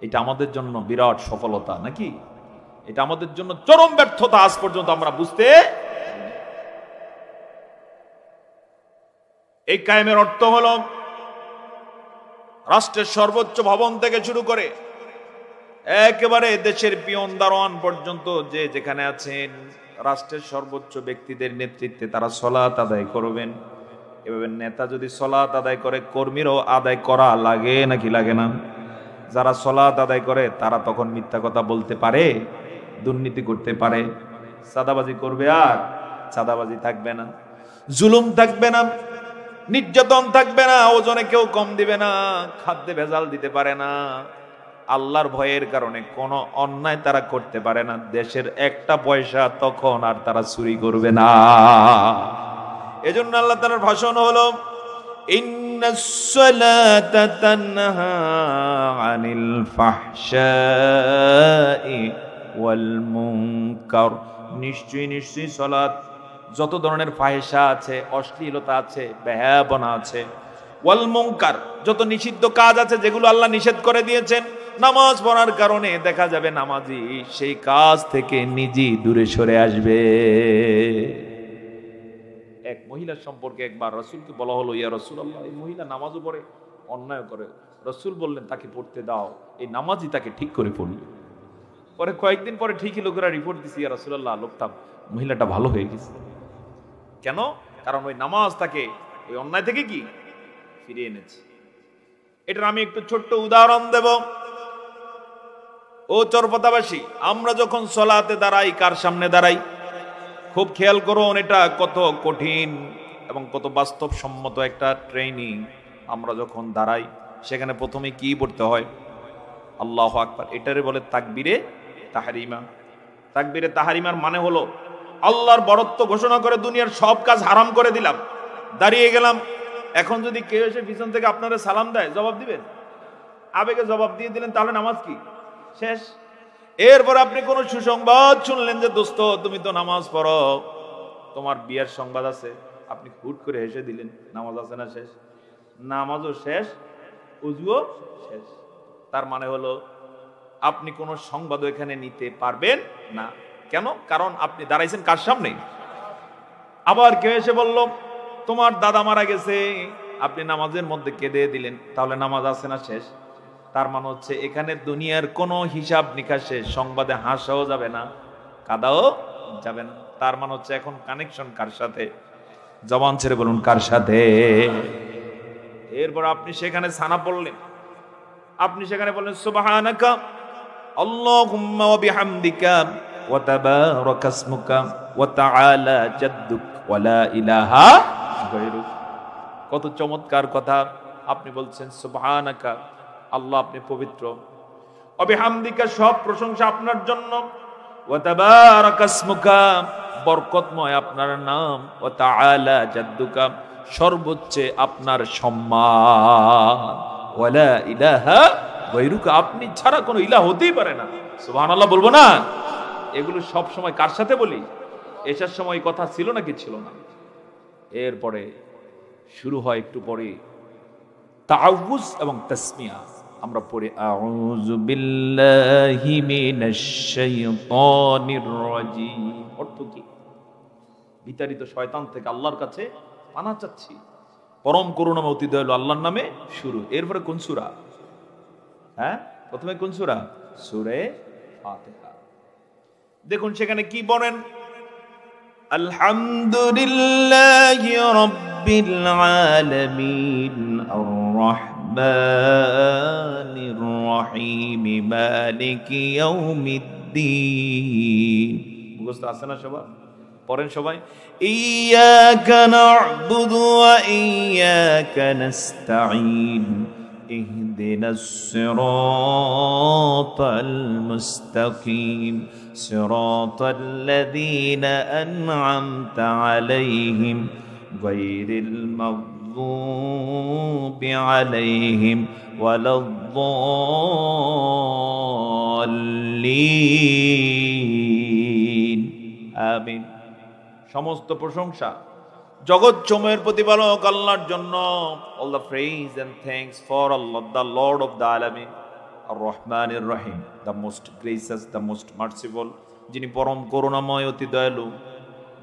Speaker 1: এটা আমাদের জন্য বিরাট সফলতা নাকি? এটা আমাদের জন্য চরম ব্যর্থতা। আজ পর্যন্ত আমরা বুঝতে, এই কায়েমের অর্থ হলো রাষ্ট্রের সর্বোচ্চ ভবন থেকে শুরু করে একেবারে দেশের পিয়ন দারোয়ান পর্যন্ত যে যেখানে আছেন, রাষ্ট্রের সর্বোচ্চ ব্যক্তিদের নেতৃত্বে তারা সালাত আদায় করবেন। এভাবে নেতা যদি সালাত আদায় করে, কর্মীরাও আদায় করা লাগে নাকি লাগে না? যারা সালাত আদায় করে তারা তখন মিথ্যা কথা বলতে পারে, দুর্নীতি করতে পারে, চাঁদাবাজি করবে, আর চাঁদাবাজি থাকবে না, জুলুম থাকবে না, নির্যাতন থাকবে না, ওজনে কেউ কম দিবে না, খাদ্যে ভেজাল দিতে পারে না, আল্লাহর ভয়ের কারণে কোনো অন্যায় তারা করতে পারে না। দেশের একটা পয়সা তখন আর তারা চুরি করবে না। এজন্য আল্লাহ তাআলার ভাষণ হলো ইন্নাস সালাতা তানহা আনিল ফাহশাই ওয়াল মুনকার, নিশ্চয়ই সালাত যত ধরনের ফাহিশা আছে, অশ্লীলতা আছে, বেহায়াপনা আছে, ওয়াল মুনকার যত নিষিদ্ধ কাজ আছে যেগুলো আল্লাহ নিষেধ করে দিয়েছেন, নামাজ পড়ার কারণে দেখা যাবে নামাজি সেই কাজ থেকে নিজেই দূরে সরে আসবে। এক মহিলার সম্পর্কে একবার রাসূলকে বলা হলো, ইয়া রাসূলুল্লাহ, এই মহিলা নামাজও পড়ে, অন্যায় করে। রাসূল বললেন তাকে পড়তে দাও, এই নামাজি তাকে ঠিক করে পড়বে। পরে কয়েকদিন পরে ঠিকই লোকেরা রিপোর্ট দিছে, ইয়া রাসূলুল্লাহ, লোকটা, মহিলাটা ভালো হয়ে গেছে। কেন? কারণ ওই নামাজ তাকে ওই অন্যায় থেকে কি ফিরিয়ে এনেছে। এটার আমি একটু ছোট্ট উদাহরণ দেব। ও চরপতাবাসী, আমরা যখন সালাতে দাঁড়াই, কার সামনে দাঁড়াই? খুব খেয়াল করুন, এটা কত কঠিন এবং কত বাস্তবসম্মত একটা ট্রেনিং। আমরা যখন দাঁড়াই সেখানে প্রথমে কি পড়তে হয়? আল্লাহু আকবার। এটারে বলে তাকবীরে তাহরিমা। তাকবীরে তাহরিমার মানে হলো আল্লাহর বরত্ব ঘোষণা করে দুনিয়ার সব কাজ হারাম করে দিলাম, দাঁড়িয়ে গেলাম। এখন যদি কেউ এসে পিছন থেকে আপনারা সালাম দেয়, জবাব দিবেন? আবেগে জবাব দিয়ে দিলেন, তাহলে নামাজ কি শেষ? এরপর আপনি কোন সুসংবাদ শুনলেন যে দোস্ত তুমি তো নামাজ পড়ো, তোমার বিয়ের সংবাদ আছে, আপনি হুট করে হেসে দিলেন, নামাজ আছে না শেষ? নামাজও শেষ, উযুও শেষ। তার মানে হলো আপনি কোন সংবাদও এখানে নিতে পারবেন না। কেন? কারণ আপনি দাঁড়াইছেন কার সামনে? আবার কেউ এসে বলল তোমার দাদা মারা গেছে, আপনি নামাজের মধ্যে কেঁদে দিলেন, তাহলে নামাজ আছে না শেষ? তার মানে হচ্ছে এখানে দুনিয়ার কোনো হিসাব নিকাশে সংবাদে হাসাও যাবে না, কাদাও যাবে না। তার মানে হচ্ছে এখন কানেকশন কার সাথে? জবান ছেড়ে বলুন, কার সাথে? এরপর আপনি সেখানে সানা পড়লেন, আপনি সেখানে বললেন সুবহানাকা আল্লাহুম্মা ওয়া বিহামদিকা ওয়া তাবারাকা ইসমুকা ওয়া তাআলা জাদ্দুক ওয়া লা ইলাহা গায়রুক। কত চমৎকার কথা! আপনি বলছেন সুবহানাকা, আল্লাহ আপনি পবিত্র, ওয়া বিহামদিকা সব প্রশংসা আপনার জন্য, ওয়া তাবারাকা ইসমুকা বরকতময় আপনার নাম, ওয়া তাআলা জাদ্দুকা সর্বোচ্চ আপনার সম্মান, ওয়া লা ইলাহা গায়রুকা আপনি ছাড়া কোনো ইলাহ হতেই পারে না। সুবহানাল্লাহ বলবো না? এগুলো সব সময় কার সাথে বলি? এসার সময় কথা ছিল নাকি ছিল না? এরপরে শুরু হয় একটু পরে তাআউযুজ এবং তাসমিয়া। আমরা পড়ি আউযু বিল্লাহি মিনাশ শাইতানির রাজিম। অর্থ কি? বিতাড়িত শয়তান থেকে আল্লাহর কাছে পানাহ চাচ্ছি। পরম করুণাময় অতি দয়ালু আল্লাহর নামে শুরু। এরপরে কোন সূরা? প্রথমে কোন সূরা? সূরা ফাতিহা। দেখুন সেখানে কি বলেন, আলহামদুলিল্লাহি রাব্বিল আলামিন আর রাহমানির রহিম মালিকি ইয়াউমিদ্দিন। মুখস্থ আছে না সবার? পড়েন সবাই। ইয়াকা না'বুদু ওয়া ইয়াকা নাস্তাঈন ইহদিনাস সিরাতাল মুস্তাকিম সিরাতাল লাযীনা আন'আমতা আলাইহিম গায়রিল মাগযুবি আলাইহিম ওয়ালাদ-দাল্লিন। সমস্ত প্রশংসা জগৎ সমূহের প্রতিপালক আল্লাহর জন্য। All the praise and thanks for Allah, the Lord of the আলামিন, আর রহমানির রহিম, the most gracious, the most merciful, যিনি পরম করুণাময়, অতি দয়ালু।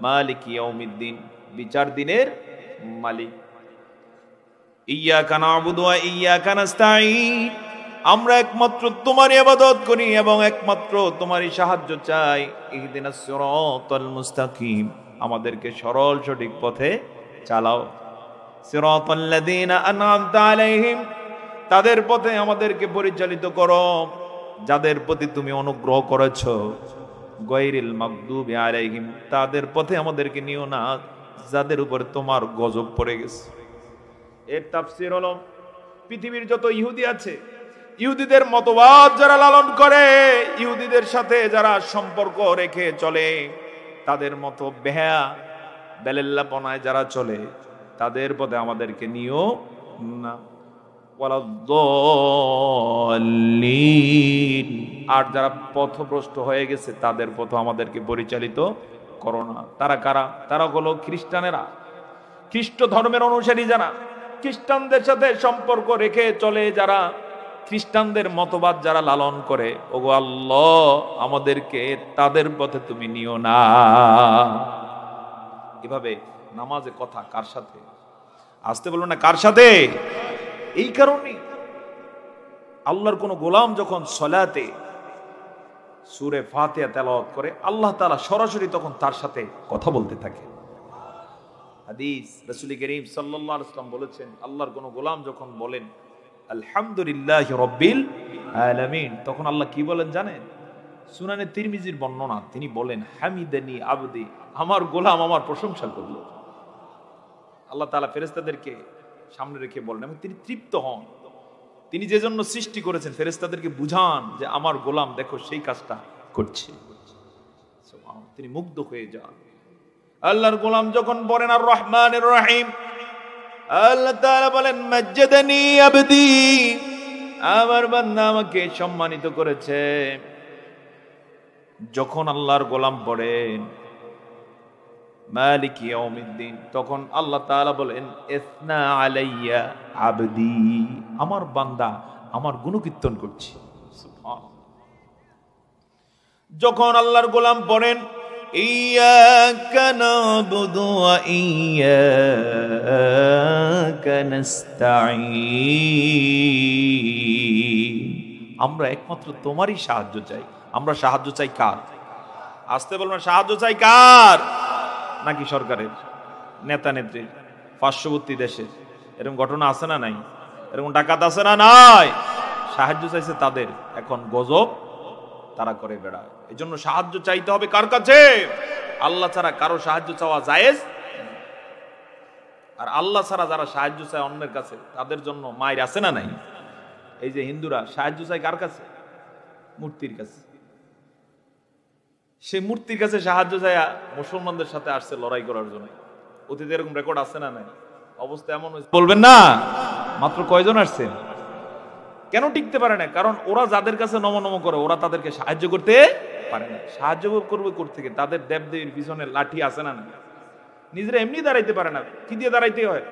Speaker 1: মালিক ইয়াউমিদ্দিন, বিচার দিনের মালিক। ইয়্যাকা না'বুদু ওয়া ইয়্যাকা নাস্তাঈন, আমরা একমাত্র তোমারই ইবাদত করি এবং একমাত্র তোমারই সাহায্য চাই। ইহদিনাস সিরাতাল মুস্তাকিম, আমাদেরকে সরল সঠিক পথে চালাও। সিরাতাল লাযীনা আন'আমতা আলাইহিম, তাদের পথে আমাদেরকে পরিচালিত করো যাদের প্রতি তুমি অনুগ্রহ করেছো। গায়রিল মাগদুবি আলাইহিম, তাদের পথে আমাদেরকে নিও না যাদের উপর তোমার গজব পড়ে গেছে। এর তাফসীর হলো, পৃথিবীর যত ইহুদি আছে, ইহুদিদের মতবাদ যারা লালন করে, ইহুদিদের সাথে যারা সম্পর্ক রেখে চলে, তাদের মতো বেহা বেলেল্লাপনায় যারা চলে, তাদের পথে আমাদেরকে নিও না। ওয়ালাদ-দাল্লিন, আর যারা পথভ্রষ্ট হয়ে গেছে তাদের পথ আমাদেরকে পরিচালিত করো না। তারা কারা? তারা হলো খ্রিস্টানেরা, খ্রিস্ট ধর্মের অনুসারী যারা, খ্রিস্টানদের সাথে সম্পর্ক রেখে চলে যারা, খ্রিস্টানদের মতবাদ যারা লালন করে। ওগো আল্লাহ, আমাদেরকে তাদের পথে তুমি নিও না। এভাবে নামাজে কথা কার সাথে? আসতে বলবো না, কার সাথে? এই কারণে আল্লাহর কোন গোলাম যখন সলাতে সূরা ফাতিহা তেলাওয়াত করে, আল্লাহ তাআলা সরাসরি তখন তার সাথে কথা বলতে থাকে। হাদিস, রাসূল করিম সাল্লাল্লাহু আলাইহি ওয়াসাল্লাম বলেছেন, আল্লাহর কোন গোলাম যখন বলেন আলহামদুলিল্লাহি রাব্বিল আলামিন, তখন আল্লাহ কি বলেন জানেন? সুনানে তিরমিজির বর্ণনা, তিনি বলেন হামিদানি আবদি, আমার গোলাম আমার প্রশংসা করলো। আল্লাহ তাআলা ফেরেশতাদেরকে সামনে রেখে বলেন এবং তিনি তৃপ্ত হন। তিনি যে জন্য সৃষ্টি করেছেন, ফেরেশতাদেরকে বুঝান যে আমার গোলাম দেখো সেই কাজটা করছে। তিনি মুগ্ধ হয়ে যান। আল্লাহর গোলাম যখন বলেন আর রহমানির রহিম, আল্লাহ তাআলা বলেন মাজ্জাদানি আবদি, আমার বান্দা আমাকে সম্মানিত করেছে। যখন আল্লাহর গোলাম পড়েন মালিক ইয়াউমিদ্দিন, তখন আল্লাহ তাআলা বলেন ইসনা আলাইয়া আবদি, আমার বান্দা আমার গুণকীর্তন করছে। সুবহানাল্লাহ। যখন আল্লাহর গোলাম পড়েন ইয়্যাকা না'বুদু ওয়া ইয়্যাকা নাস্তাঈন, আমরা একমাত্র তোমারই সাহায্য চাই। আমরা সাহায্য চাই কার? আসতে বলবেন, সাহায্য চাই কার? নাকি সরকারের, নেতা নেত্রীর, পার্শ্ববর্তী দেশের? এরকম ঘটনা আছে না নাই? এরকম ডাকাত আছে না নাই? সাহায্য চাইছে তাদের, এখন গজব তারা করে বেড়ায়। এই জন্য সাহায্য চাইতে হবে কার কাছে? আল্লাহ ছাড়া কারো সাহায্য চাওয়া জায়েজ। আর আল্লাহ ছাড়া যারা সাহায্য চায় অন্যের কাছে, তাদের জন্য মায়ের আছে না নাই? এই যে হিন্দুরা সাহায্য চায় কার কাছে? মূর্তির কাছে। সে মূর্তির কাছে সাহায্য চায় মুসলমানদের সাথে আসছে লড়াই করার জন্য। অতীতে এরকম রেকর্ড আছে না নাই? অবস্থা এমন বলবেন না, মাত্র কয়জন আসছে? কেন টিকতে পারে না? কারণ ওরা যাদের কাছে নমনম করে, ওরা তাদেরকে সাহায্য করতে পারে না। সাহায্য করবে কোত্থেকে? তাদের দেবদেবীর পিছনে লাঠি আছে না? নিজেরা এমনি দাঁড়াইতে পারে না, কি দিয়ে দাঁড়াইতে হয়?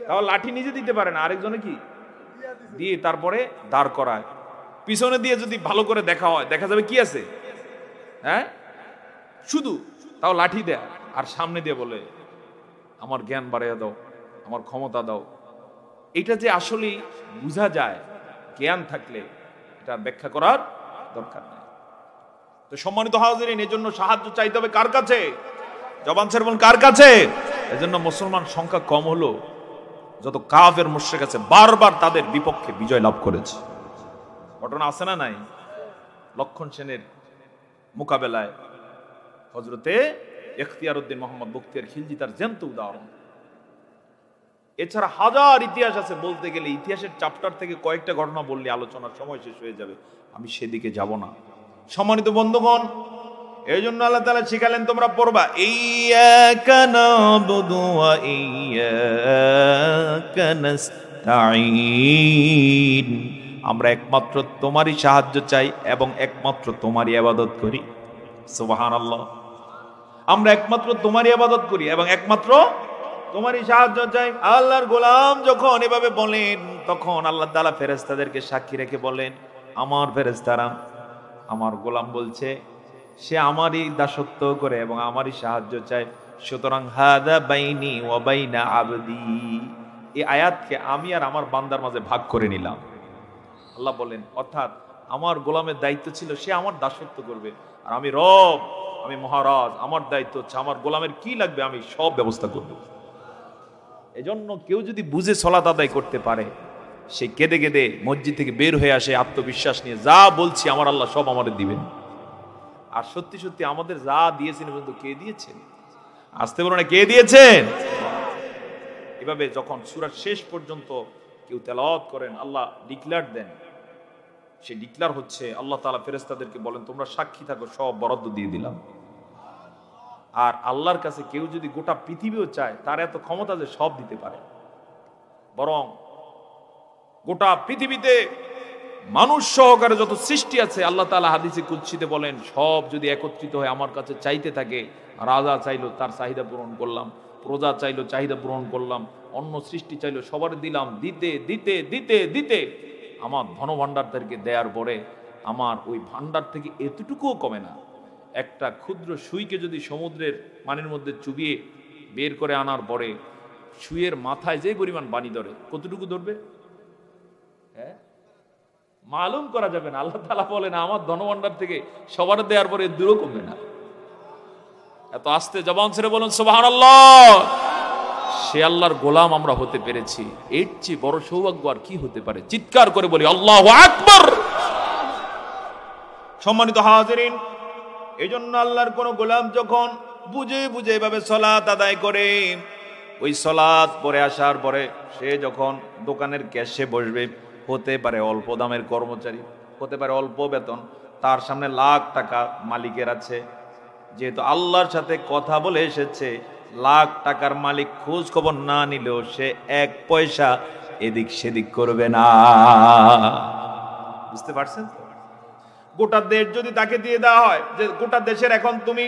Speaker 1: তাও লাঠি নিজে দিতে পারে না, আরেকজনে কি দিয়ে তারপরে দাঁড় করায়। পিছনে দিয়ে যদি ভালো করে দেখা হয়, দেখা যাবে কি আছে, হ্যাঁ, শুধু তাও লাঠি দেয়। আর সামনে দিয়ে বলে আমার জ্ঞান বাড়াইয়া দাও, আমার ক্ষমতা দাও। এটা যে আসলে বোঝা যায়, জ্ঞান থাকলে এটা ব্যাখ্যা করার দরকার নাই। তো সম্মানিত হাজিরিন, এই জন্য সাহায্য চাইতে হবে কার কাছে? জবান ছেড়ে বলুন, কার কাছে? এজন্য মুসলমান সংখ্যা কম হলো, যত কাফের মুশরিক আছে বারবার তাদের বিপক্ষে বিজয় লাভ করেছে। ঘটনা আছে না নাই? লক্ষণ সেনের মোকাবেলায় হযরতে ইখতিয়ার উদ্দিন মোহাম্মদ বখতিয়ার খিলজি তার জ্যান্ত উদাহরণ। এছাড়া হাজার ইতিহাস আছে, বলতে গেলে ইতিহাসের চ্যাপ্টার থেকে কয়েকটা ঘটনা বললে আলোচনার সময় শেষ হয়ে যাবে, আমি সেদিকে যাব না। সম্মানিত বন্ধুগণ, এই জন্য আল্লাহ তাআলা শিখালেন তোমরা পড়বা ইয়্যাকা না'বুদু ওয়া ইয়্যাকা নাস্তাঈন, আমরা একমাত্র তোমারই সাহায্য চাই এবং একমাত্র তোমারই ইবাদত করি। সুবহানাল্লাহ। আমরা একমাত্র তোমারই ইবাদত করি এবং একমাত্র তোমারই সাহায্য চাই। আল্লাহর গোলাম যখন এভাবে বলেন, তখন আল্লাহ তাআলা ফেরেশতাদেরকে সাক্ষী রেখে বলেন, আমার ফেরেশতারা আমার গোলাম বলছে সে আমারই দাসত্ব করে এবং আমারই সাহায্য চায়, সুতরাং হাদা বাইনি ওয়া বাইনা আবদি, এই আয়াতকে আমি আর আমার বান্দার মাঝে ভাগ করে নিলাম। আল্লাহ বলেন, অর্থাৎ আমার গোলামের দায়িত্ব ছিল সে আমার দাসত্ব করবে, আর আমি রব, আমি মহারাজ, আমার দায়িত্ব হচ্ছে আমার গোলামের কি লাগবে আমি সব ব্যবস্থা করব। এজন্য কেউ যদি বুঝে সালাত আদায় করতে পারে, সে কেঁদে কেঁদে মসজিদ থেকে বের হয়ে আসে আত্মবিশ্বাস নিয়ে, যা বলছি আমার আল্লাহ সব আমাদের দিবেন। আর সত্যি সত্যি আমাদের যা দিয়েছেন কিন্তু কে দিয়েছেন? আসতে বলো না, কে দিয়েছেন? এভাবে যখন সূরার শেষ পর্যন্ত কেউ তেলাওয়াত করেন, আল্লাহ ডিক্লেয়ার দেন, সে ডিক্লেয়ার হচ্ছে আল্লাহ তাআলা ফেরেশতাদেরকে বলেন তোমরা সাক্ষী থাকো, সব বরাদ্দ দিয়ে দিলাম। আর আল্লাহর কাছে কেউ যদি গোটা পৃথিবীও চায়, তার এত ক্ষমতা যে সব দিতে পারে। বরং গোটা পৃথিবীতে মানুষ সহকারে যত সৃষ্টি আছে, আল্লাহ তাআলা হাদিসে কুদসিতে বলেন সব যদি একত্রিত হয়ে আমার কাছে চাইতে থাকে, রাজা চাইলো তার চাহিদা পূরণ করলাম, প্রজা চাইলো চাহিদা পূরণ করলাম, অন্য সৃষ্টি চাইলো সবার দিলাম, দিতে দিতে দিতে দিতে আমার ধনভাণ্ডারদেরকে দেওয়ার পরে আমার ওই ভাণ্ডার থেকে এতটুকুও কমে না। একটা ক্ষুদ্র সুইকে যদি সমুদ্রের পানির মধ্যে চুবিয়ে বের করে আনার পরে সুইয়ের মাথায় যে পরিমাণ পানি ধরে, কতটুকু ধরবে? হ্যাঁ, মালুম করা যাবে না। আল্লাহ তাআলা বলেন আমার ধনভাণ্ডার থেকে সবার দেওয়ার পরে দূরও কমবে না। এত আস্তে জবান ছেড়ে বলুন সুবহানাল্লাহ। সে আল্লাহর গোলাম আমরা হতে পেরেছি, এর চেয়ে বড় সৌভাগ্য আর কি হতে পারে? চিৎকার করে বলি আল্লাহু আকবার। সম্মানিত হাজিরিন, এই জন্য আল্লাহর কোন গোলাম যখন বুঝে বুঝে এভাবে সালাত আদায় করে, ওই সালাত পরে আসার পরে সে যখন দোকানের ক্যাশে বসবে, হতে পারে অল্প দামের কর্মচারী, হতে পারে অল্প বেতন, তার সামনে লাখ টাকা মালিকের আছে, যেহেতু আল্লাহর সাথে কথা বলে এসেছে, লাখ টাকার মালিক খোঁজ খবর না নিলেও সে এক পয়সা এদিক সেদিক করবে না। বুঝতে পারছেন? গোটা দেশ যদি তাকে দিয়ে দেওয়া হয় যে গোটা দেশের এখন তুমি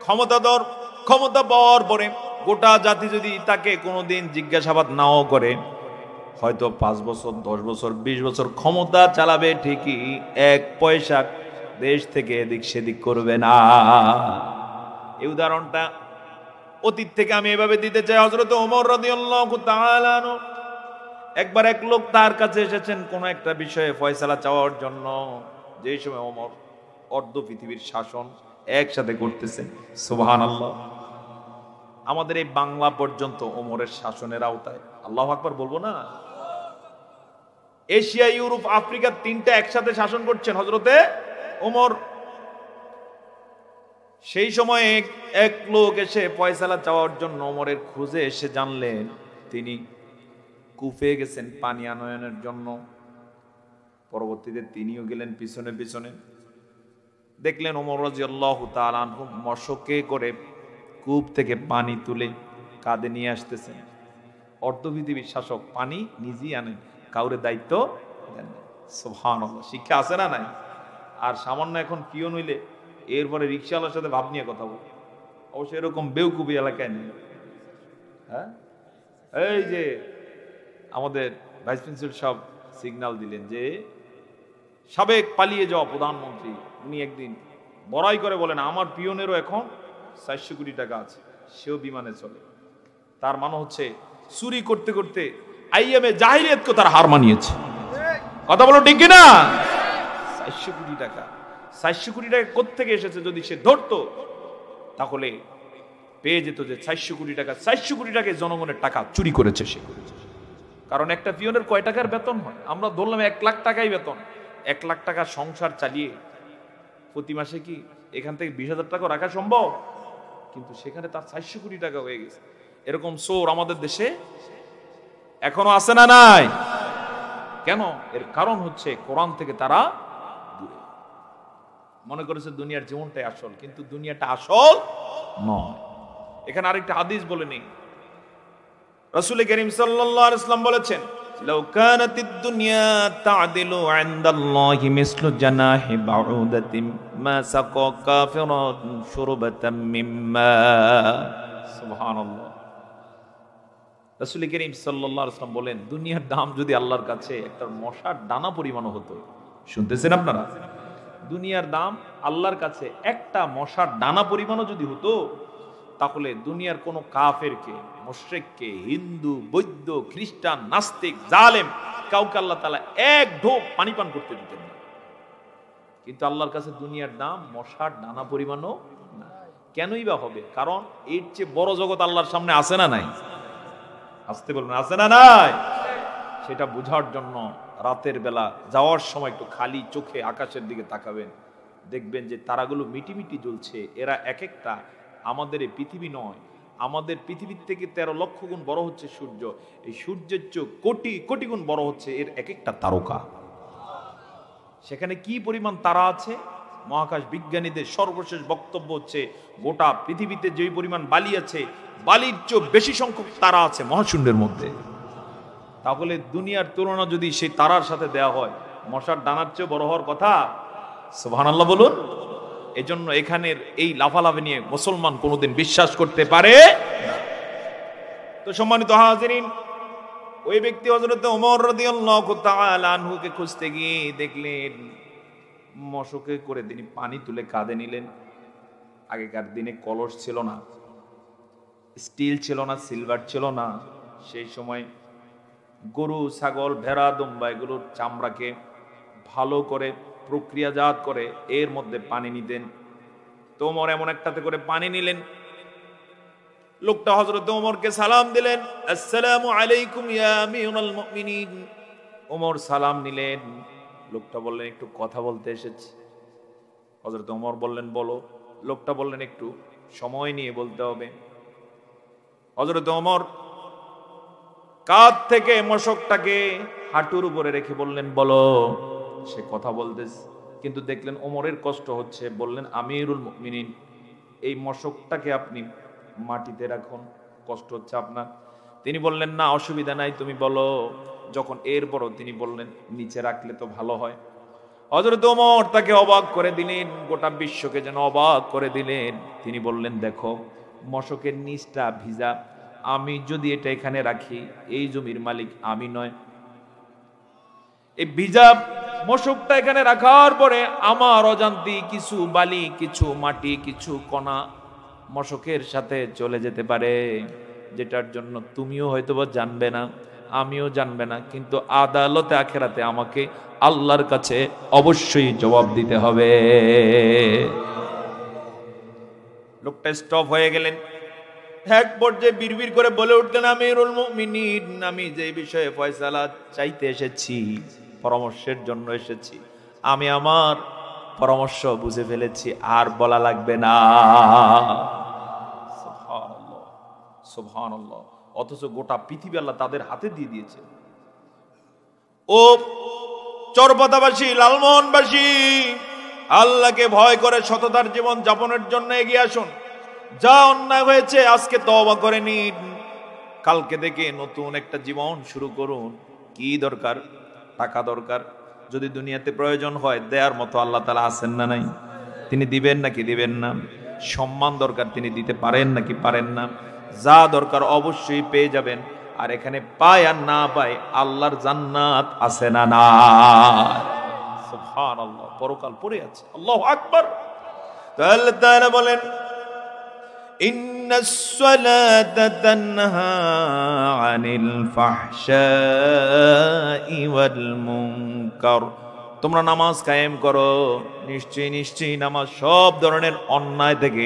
Speaker 1: ক্ষমতাধর, ক্ষমতা পাওয়ার পরে গোটা জাতি যদি তাকে কোনোদিন জিজ্ঞাসাবাদ নাও করে, হয়তো 5 বছর 10 বছর 20 বছর ক্ষমতা চালাবে ঠিকই, এক পয়সা দেশ থেকে এদিক সেদিক করবে না। এই উদাহরণটা অতীত থেকে আমি এভাবে দিতে চাই। হযরত ওমর রাদিয়াল্লাহু তাআলা আনহু, একবার এক লোক তার কাছে এসেছেন কোন একটা বিষয়ে ফয়সালা চাওয়ার জন্য, যেই সময় ওমর অর্ধ পৃথিবীর শাসন একসাথে করতেছেন। সুবহানাল্লাহ। আমাদের এই বাংলা পর্যন্ত ওমরের শাসনের আওতায়। আল্লাহু আকবার বলবো না? এশিয়া, ইউরোপ, আফ্রিকা তিনটা একসাথে শাসন করছেন হযরতে ওমর। সেই সময় এক লোক এসে ফয়সালা চাওয়ার জন্য ওমরের খোঁজে এসে জানলেন তিনি কুফে গেছেন পানি আনয়নের জন্য। পরবর্তীতে তিনিও গেলেন পিছনে পিছনে। দেখলেন ওমর রাদিয়াল্লাহু তাআলা আনহু মশকে করে কূপ থেকে পানি তুলে কাঁধে নিয়ে আসতেছেন। অর্ধ পৃথিবীর শাসক পানি নিজেই আনেন, কাউরে দায়িত্ব দেন না। সুবহানাল্লাহ। শিক্ষা আছে না নাই? আর সামান্য এখন পিয়ন হইলে এরপরে রিকশাওয়ালার সাথে ভাব নিয়ে কথা বল, অবশ্য এরকম বেউকুবি এলাকায় নেই। হ্যাঁ, এই যে আমাদের ভাইস প্রিন্সিপাল সব সিগন্যাল দিলেন যে সাবেক পালিয়ে যাওয়া প্রধানমন্ত্রী, উনি একদিন বড়াই করে বলেন আমার পিয়নেরও এখন 400 কোটি টাকা আছে, সেও বিমানে চলে। তার মানে হচ্ছে চুরি করতে করতে আইএমএ জাহিলিয়াতকে তার হার মানিয়েছে। কথা বলো ঠিক কিনা? 400 কোটি টাকা, 400 কোটি টাকা কোত্থেকে এসেছে যদি সে ধরতো, তাহলে পেয়ে যেত যে 400 কোটি টাকা, 400 কোটি টাকায় জনগণের টাকা চুরি করেছে সে। কারণ একটা পিয়নের কয় টাকার বেতন হয়? আমরা ধরলাম 1 লাখ টাকাই বেতন। 1 লাখ টাকা সংসার চালিয়ে প্রতি মাসে কি এখান থেকে 20,000 টাকা রাখা সম্ভব? কিন্তু সেখানে তার 400 কোটি টাকা হয়ে গেছে। এরকম চোর আমাদের দেশে এখনো আছে না নাই? কেন? এর কারণ হচ্ছে কোরআন থেকে তারা দূরে। মনে করেছে দুনিয়ার জীবনটাই আসল, কিন্তু দুনিয়াটা আসল নয়। এখানে আরেকটা হাদিস বলে নেই। রাসূল করিম সাল্লাল্লাহু আলাইহি ওয়াসাল্লাম বলেছেন লাউ কানাতিদ দুনিয়া তা'দিলু 'ইনদাল্লাহি মিসলু জানাহি বাউদাতিন মা সাকা কাফিরান শুরবাতাম মিম্মা। সুবহানাল্লাহ। রাসূল করিম সাল্লাল্লাহু আলাইহি ওয়াসাল্লাম বলেন, দুনিয়ার দাম যদি আল্লাহর কাছে একটা মশার দানা পরিমাণও হতো। শুনতেছেন আপনারা? দুনিয়ার দাম আল্লাহর কাছে একটা মশার দানা পরিমাণও যদি হতো, তাহলে দুনিয়ার কোন কাফেরকে, মুশরিককে, হিন্দু, বৌদ্ধ, খ্রিস্টান, নাস্তিক, জালেম কাউকে আল্লাহ তাআলা এক ঢোক পানি পান করতে দিতেন না। কিন্তু আল্লাহর কাছে দুনিয়ার দাম মশার দানা পরিমাণও না। কেনই বা হবে? কারণ এর চেয়ে বড় জগৎ আল্লাহর সামনে আছে না নাই? আসতে বলবেন, আছে না নাই? সেটা বোঝার জন্য রাতের বেলা যাওয়ার সময় একটু খালি চোখে আকাশের দিকে তাকাবেন, দেখবেন যে তারাগুলো মিটিমিটি জ্বলছে। এরা এক একটা আমাদের এই পৃথিবী নয়, আমাদের পৃথিবীর থেকে 13 লক্ষ গুণ বড় হচ্ছে সূর্য। এই সূর্যের চেয়ে কোটি কোটি গুণ বড় হচ্ছে এর এক একটা তারকা। সেখানে কি পরিমাণ তারা আছে, মহাকাশ বিজ্ঞানীদের সর্বশেষ বক্তব্য হচ্ছে গোটা পৃথিবীতে যে পরিমাণ বালি আছে, বালির চেয়ে বেশি সংখ্যক তারা আছে মহাশূন্যের মধ্যে। তাহলে দুনিয়ার তুলনা যদি সেই তারার সাথে দেয়া হয়, মশার দানার চেয়ে বড় হওয়ার কথা। সুবহানাল্লাহ বলুন। এজন্য এখানের এই লাফালাফি নিয়ে মুসলমান কোনোদিন বিশ্বাস করতে পারে না। তো সম্মানিত হাজিরিন, ওই ব্যক্তি হযরত ওমর রাদিয়াল্লাহু তাআলা আনহুকে খুঁজতে গিয়ে দেখলেন মশকে করে তিনি পানি তুলে কাঁধে নিলেন। আগেকার দিনে কলস ছিল না, স্টিল ছিল না, সিলভার ছিল না। সেই সময় গরু, ছাগল, ভেড়া, দুম্বা এগুলোর চামড়াকে ভালো করে প্রক্রিয়াজাত করে এর মধ্যে পানি নিতেন। তো ওমর এমন একটাতে করে পানি নিলেন। লোকটা হযরত ওমরকে সালাম দিলেন, আসসালামু আলাইকুম ইয়া আমিরুল মুমিনিন। ওমর সালাম নিলেন। লোকটা বললেন, একটু কথা বলতে এসেছি। হযরত ওমর বললেন, বলো। লোকটা বললেন, একটু সময় নিয়ে বলতে হবে। হযরত ওমর কাঁধ থেকে মশকটাকে হাঁটুর উপরে রেখে বললেন, বলো। সে কথা বলতেছে, কিন্তু দেখলেন ওমরের কষ্ট হচ্ছে। বললেন, আমিরুল মুমিনিন, এই মশকটাকে আপনি মাটিতে রাখুন, কষ্ট হচ্ছে আপনার। তিনি বললেন, না অসুবিধা নাই, তুমি বলো। যখন এরপরও তিনি বললেন, নিচে রাখলে তো ভালো হয়। হযরত ওমর তাকে অবাক করে দিলেন, গোটা বিশ্বকে যেন অবাক করে দিলেন। তিনি বললেন, দেখো মশকের নিচটা ভিজা, আমি যদি এটা এখানে রাখি, এই জমির মালিক আমি নয়। এই ভিজা মশকটা এখানে রাখার পরে আমার অজান্তে কিছু বালি, কিছু মাটি, কিছু কণা মশকের সাথে চলে যেতে পারে, যেটার জন্য তুমিও হয়তোবা জানবে না, আমিও জানবে না, কিন্তু আদালতে আখেরাতে আমাকে আল্লাহর কাছে অবশ্যই জবাব দিতে হবে। লোকটা স্টপ হয়ে গেলেন। এক পর্যায়ে বিড়বিড় করে বলে উঠলেন, আমিরুল মুমিনিন, আমি যে বিষয়ে ফয়সালা চাইতে এসেছি, পরামর্শের জন্য এসেছি, আমি আমার পরামর্শ বুঝে ফেলেছি, আর বলা লাগবে না। সুবহানাল্লাহ, সুবহানাল্লাহ। অথচ গোটা পৃথিবী আল্লাহ তাদের হাতে দিয়ে দিয়েছে। ও চরপাতাবাসী, লালমোহনবাসী, আল্লাহকে ভয় করে সততার জীবন যাপনের জন্য এগিয়ে আসুন। যা অন্যায় হয়েছে আজকে তওবা করে নিন, কালকে থেকে নতুন একটা জীবন শুরু করুন। কি দরকার? টাকা দরকার। যদি দুনিয়াতে প্রয়োজন হয় দেয়ার মতো আল্লাহ তাআলা আছেন না নাই? তিনি দিবেন নাকি দিবেন না? সম্মান দরকার, তিনি দিতে পারেন নাকি পারেন না? যা দরকার অবশ্যই পেয়ে যাবেন। আর এখানে পায় আর না পায়, আল্লাহর জান্নাত আছে না না? সুবহানাল্লাহ, পরকাল পড়ে আছে। আল্লাহু আকবার। আল্লাহ তাআলা বলেন, ইন্নাস সালাতা তানহা আনিল ফাহশাই ওয়াল মুনকার। তোমরা নামাজ কায়েম করো, নিশ্চয়ই নিশ্চয়ই নামাজ সব ধরনের অন্যায় থেকে,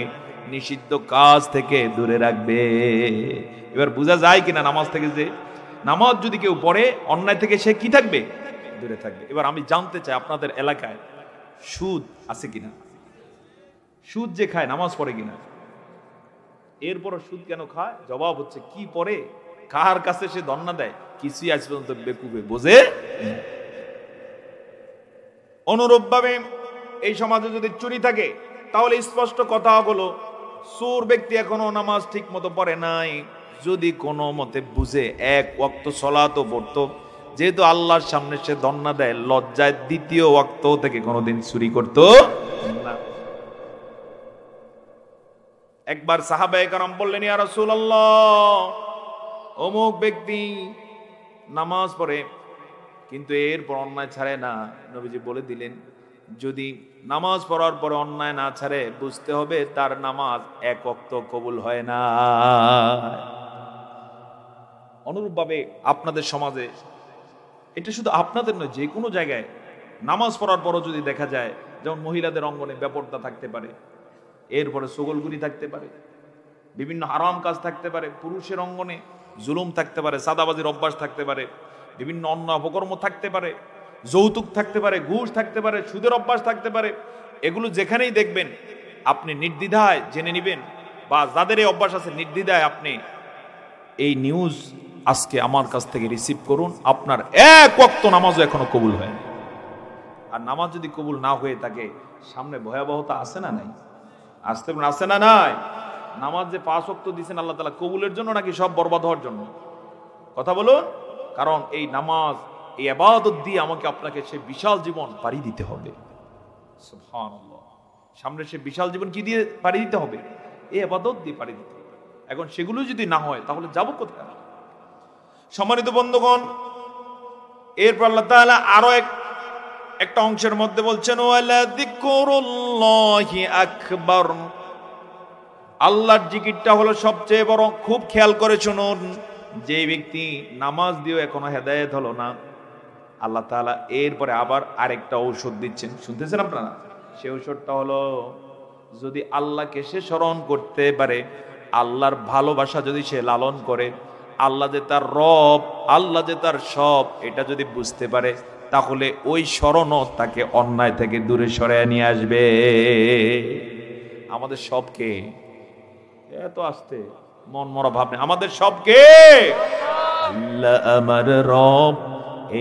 Speaker 1: নিষিদ্ধ কাজ থেকে দূরে রাখবে। এবার বোঝা যায় কিনা নামাজ থেকে, যে নামাজ যদি কেউ পড়ে অন্যায় থেকে সে কি থাকবে? দূরে থাকবে। এবার আমি জানতে চাই আপনাদের এলাকায় সুদ আছে কিনা? সুদ যে খায় নামাজ পড়ে কিনা? এরপরও সুদ কেন খায়? জবাব হচ্ছে, কি পড়ে, কার কাছে সে ধর্ণা দেয়, কিছুই আজ পর্যন্ত বেকুবে বোঝে। অনুরূপ ভাবে এই সমাজে যদি চুরি থাকে, তাহলে স্পষ্ট কথা হলো চোর ব্যক্তি এখনো নামাজ ঠিক মতো পড়ে নাই। যদি কোনো মতে বুঝে এক ওয়াক্ত সালাতও পড়তো, যেহেতু আল্লাহর সামনে সে ধর্ণা দেয়, লজ্জায় দ্বিতীয় ওয়াক্ত থেকে কোনোদিন চুরি করতো না। একবার সাহাবায়ে কেরাম বললেন, ইয়া রাসূলুল্লাহ, অমুক ব্যক্তি নামাজ পড়ে কিন্তু এরপর অন্যায় ছাড়ে না। নবীজি বলে দিলেন, যদি নামাজ পড়ার পরে অন্যায় না ছাড়ে, বুঝতে হবে তার নামাজ এক ওয়াক্ত কবুল হয় না। অনুরূপভাবে আপনাদের সমাজে, এটা শুধু আপনাদের নয়, যে কোনো জায়গায় নামাজ পড়ার পরও যদি দেখা যায়, যেমন মহিলাদের অঙ্গনে বেপরদা থাকতে পারে, এরপরে সগলগুরি থাকতে পারে, বিভিন্ন হারাম কাজ থাকতে পারে, পুরুষের অঙ্গনে জুলুম থাকতে পারে, সাদাবাজির অভ্যাস থাকতে পারে, বিভিন্ন অন্য অপকর্ম থাকতে পারে, যৌতুক থাকতে পারে, ঘুষ থাকতে পারে, সুদের অভ্যাস থাকতে পারে, এগুলো যেখানেই দেখবেন আপনি নির্দ্বিধায় জেনে নেবেন, বা যাদের এই অভ্যাস আছে নির্দ্বিধায় আপনি এই নিউজ আজকে আমার কাছ থেকে রিসিভ করুন, আপনার এক ওয়াক্ত নামাজও এখনো কবুল হয়নি। আর নামাজ যদি কবুল না হয়ে থাকে, সামনে ভয়াবহতা আছে না নাই? আসতে আছে না নাই? নামাজ যে 5 ওয়াক্ত দিয়েছেন আল্লাহ তাআলা কবুলের জন্য নাকি সব বরবাদ হওয়ার জন্য? কথা বলুন। কারণ এই নামাজ, এই ইবাদত দিয়ে আমাকে আপনাকে সে বিশাল জীবন পাড়ি দিতে হবে। সুবহানাল্লাহ। সামনে সে বিশাল জীবন কি দিয়ে পাড়ি দিতে হবে? এই ইবাদত দিয়ে পাড়ি দিতে হবে। এখন সেগুলো যদি না হয় তাহলে যাব কোথায়? সম্মানিত বন্ধুগণ, এরপর আল্লাহ তাআলা আরো একটা অংশের মধ্যে বলছেন, ওয়ালা যিকরুল্লাহি আকবার, আল্লাহর জিকিরটা হলো সবচেয়ে বড়। খুব খেয়াল করে শুনুন, যে ব্যক্তি নামাজ দিয়েও এখনো হেদায়েত হলো না, আল্লাহ তাআলা এরপরে আবার আরেকটা ঔষধ দিচ্ছেন, শুনতেছেন আপনারা? সেই ঔষধটা হলো, যদি আল্লাহকে সে স্মরণ করতে পারে, আল্লাহর ভালোবাসা যদি সে লালন করে, আল্লাহ যে তার রব, আল্লাহ যে তার সব, এটা যদি বুঝতে পারে, তাহলে ওই স্মরণও তাকে অন্যায় থেকে দূরে সরায় নিয়ে আসবে। আমাদের সবকে, এত আসতে মন মরা ভাব নেই, আমাদের সবকে আল্লাহ আমার রব,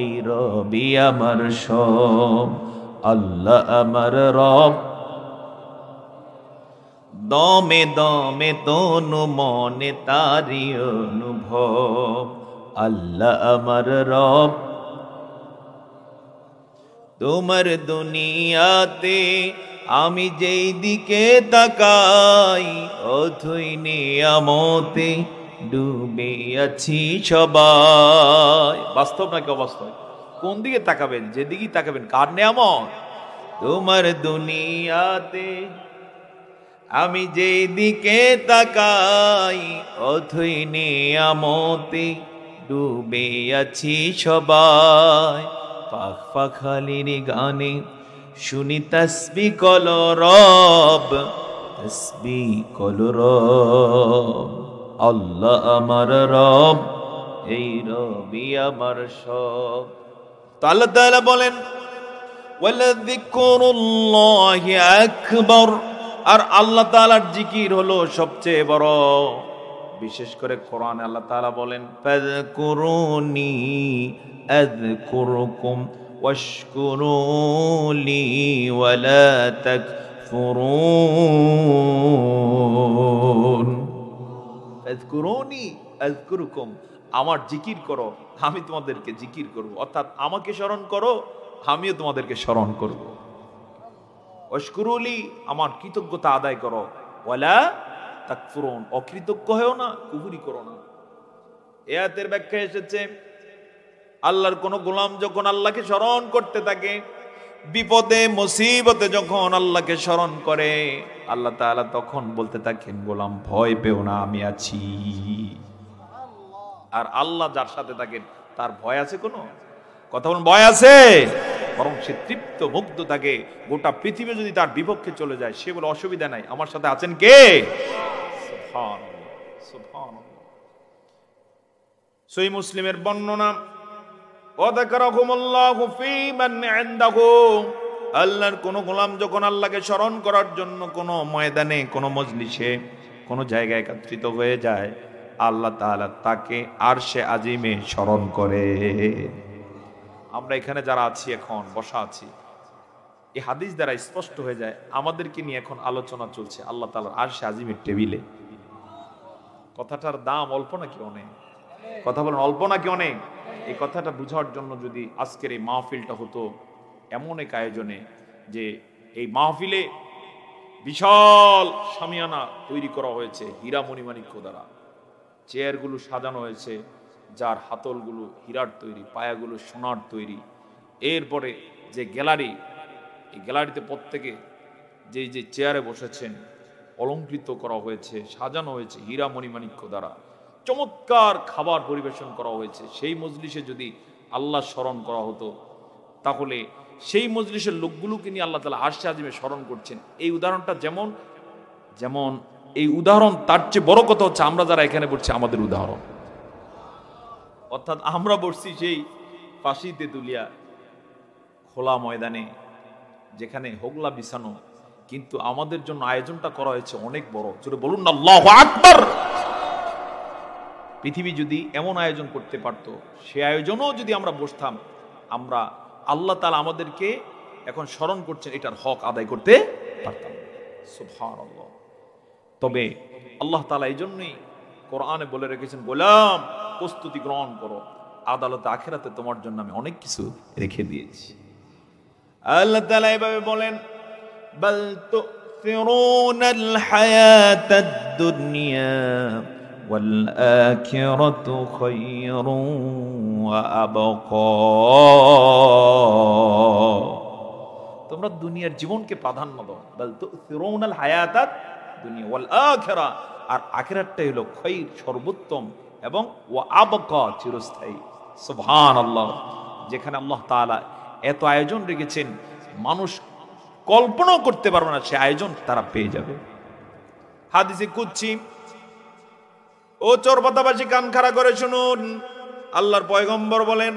Speaker 1: এই রবি আমার সব, আল্লাহ আমার রব, দমে দমে তনু মনে তারি অনুভব, আল্লাহ আমার রব। তোমার দুনিয়াতে আমি যেই দিকে তাকাই, অথই নিয়ামতে ডুবে আছি সবাই। বাস্তব নাকি অবাস্তব? কোন দিকে তাকাবেন? যেদিকেই তাকাবেন, কার নিয়ামত? তোমার দুনিয়াতে আমি যেই দিকে তাকাই, অথই নিয়ামতে ডুবে আছি সবাই। পাখ পাখালির গানে শুনি তাসবিহ কল রব, তাসবিহ কল রব, আল্লাহ আমার রব, এই রবি আমার সব। তো আল্লাহ তাআলা বলেন, ওয়ালা যিকরুল্লাহি আকবার, আর আল্লাহ তাআলার জিকির হলো সবচেয়ে বড়। বিশেষ করে কোরআনে আল্লাহ তাআলা বলেন, ফাযকুরুনি আযকুরুকুম ওয়াশকুরুলি ওয়ালা তাকফুরুন। ফাযকুরুনি আযকুরুকুম, আমার জিকির করো, আমি তোমাদেরকে জিকির করব। অর্থাৎ আমাকে স্মরণ করো, আমিও তোমাদেরকে স্মরণ করব। ওয়াশকুরুলি, আমার কৃতজ্ঞতা আদায় করো, ওয়ালা তাকফুরুন, অকৃতজ্ঞ হও না, কুফরি করো না। এই আয়াতের ব্যাখ্যা এসেছে, আল্লাহর কোন গোলাম যখন আল্লাহকে স্মরণ করতে থাকে, বিপদে মুসিবতে যখন আল্লাহকে স্মরণ করে, আল্লাহ তাআলা তখন বলতে থাকেন, গোলাম ভয় পেও না, আমি আছি। আর আল্লাহ যার সাথে থাকেন তার ভয় আছে কোনো? কথা বলুন, ভয় আছে? বরং সে তৃপ্ত মুগ্ধ থাকে। গোটা পৃথিবী যদি তার বিপক্ষে চলে যায়, সে বলে অসুবিধা নাই, আমার সাথে আছেন কে? সুবহানাল্লাহ, সুবহানাল্লাহ। সহিহ মুসলিমের বর্ণনা, ওয়াযাকারাহুমুল্লাহু ফী মান ইনদাহু, আল্লাহর কোন গোলাম যখন আল্লাহকে স্মরণ করার জন্য কোন ময়দানে, কোন মজলিসে, কোন জায়গায় একত্রিত হয়ে যায়, আল্লাহ তাআলা তাকে আরশে আজিমে স্মরণ করে। আমরা এখানে যারা আছি, এখন বসা আছি, এই হাদিস দ্বারা স্পষ্ট হয়ে যায় আমাদেরকে নিয়ে এখন আলোচনা চলছে আল্লাহ তাআলার আরশে আজিমের টেবিলে। কথাটার দাম অল্প নাকি অনেক? কথা বলেন, অল্প নাকি অনেক? এই কথাটা বোঝার জন্য যদি আজকের এই মাহফিলটা হতো এমন এক আয়োজনে, যে এই মাহফিলে বিশাল শামিয়ানা তৈরি করা হয়েছে হীরা মণিমাণিক্য দ্বারা, চেয়ারগুলো সাজানো হয়েছে যার হাতলগুলো হীরার তৈরি, পায়াগুলো সোনার তৈরি, এরপরে যে গ্যালারি, এই গ্যালারিতে প্রত্যেকে যে যে চেয়ারে বসেছেন অলঙ্কৃত করা হয়েছে, সাজানো হয়েছে হীরা মণিমাণিক্য দ্বারা, চমৎকার খাবার পরিবেশন করা হয়েছে। সেই মজলিসে যদি আল্লাহ স্মরণ করা হতো, তাহলে সেই মজলিসের লোকগুলোকে নিয়ে আল্লাহ তাআলা আরশে আজিমে স্মরণ করছেন। এই উদাহরণটা যেমন যেমন এই উদাহরণ, তার চেয়ে বড় কথা হচ্ছে আমরা যারা এখানে বসছি আমাদের উদাহরণ। অর্থাৎ আমরা বসছি সেই ফাঁসি তেতুলিয়া খোলা ময়দানে, যেখানে হোগলা বিছানো, কিন্তু আমাদের জন্য আয়োজনটা করা হয়েছে অনেক বড়। জোরে বলুন না আল্লাহু আকবার। পৃথিবী যদি এমন আয়োজন করতে পারতো, সে আয়োজনও যদি আমরা বসতাম, আমরা আল্লাহ তাআলা আমাদেরকে এখন স্মরণ করছেন, এটার হক আদায় করতে পারতাম। সুবহানাল্লাহ। তবে আল্লাহ তাআলা এই জন্যই কোরআনে বলে রেখেছেন, গোলাম প্রস্তুতি গ্রহণ করো, আদালতে আখিরাতে তোমার জন্য আমি অনেক কিছু রেখে দিয়েছি। আল্লাহ তাআলা এভাবে বলেন, বাল তুসিরুনাল হায়াতাদ দুনিয়া ওয়াল আখিরাতু খায়রুন ওয়া আবকা। তোমরা দুনিয়ার জীবনকে প্রাধান্য দাও। বাল তুসিরুনাল হায়াতাদ দুনিয়া ওয়াল আখিরা, আর আখিরাতটাই হলো খায়র, সর্বোত্তম, এবং ওয়া আবকা, চিরস্থায়ী। সুবহানাল্লাহ। যেখানে আল্লাহ তাআলা এত আয়োজন রেখেছেন, মানুষ কল্পনাও করতে পারবে না, সে আয়োজন তারা পেয়ে যাবে। হাদিসে কুদসি, ও চরপাতাবাসী কান খাড়া করে শুনুন, আল্লাহর পয়গম্বর বলেন,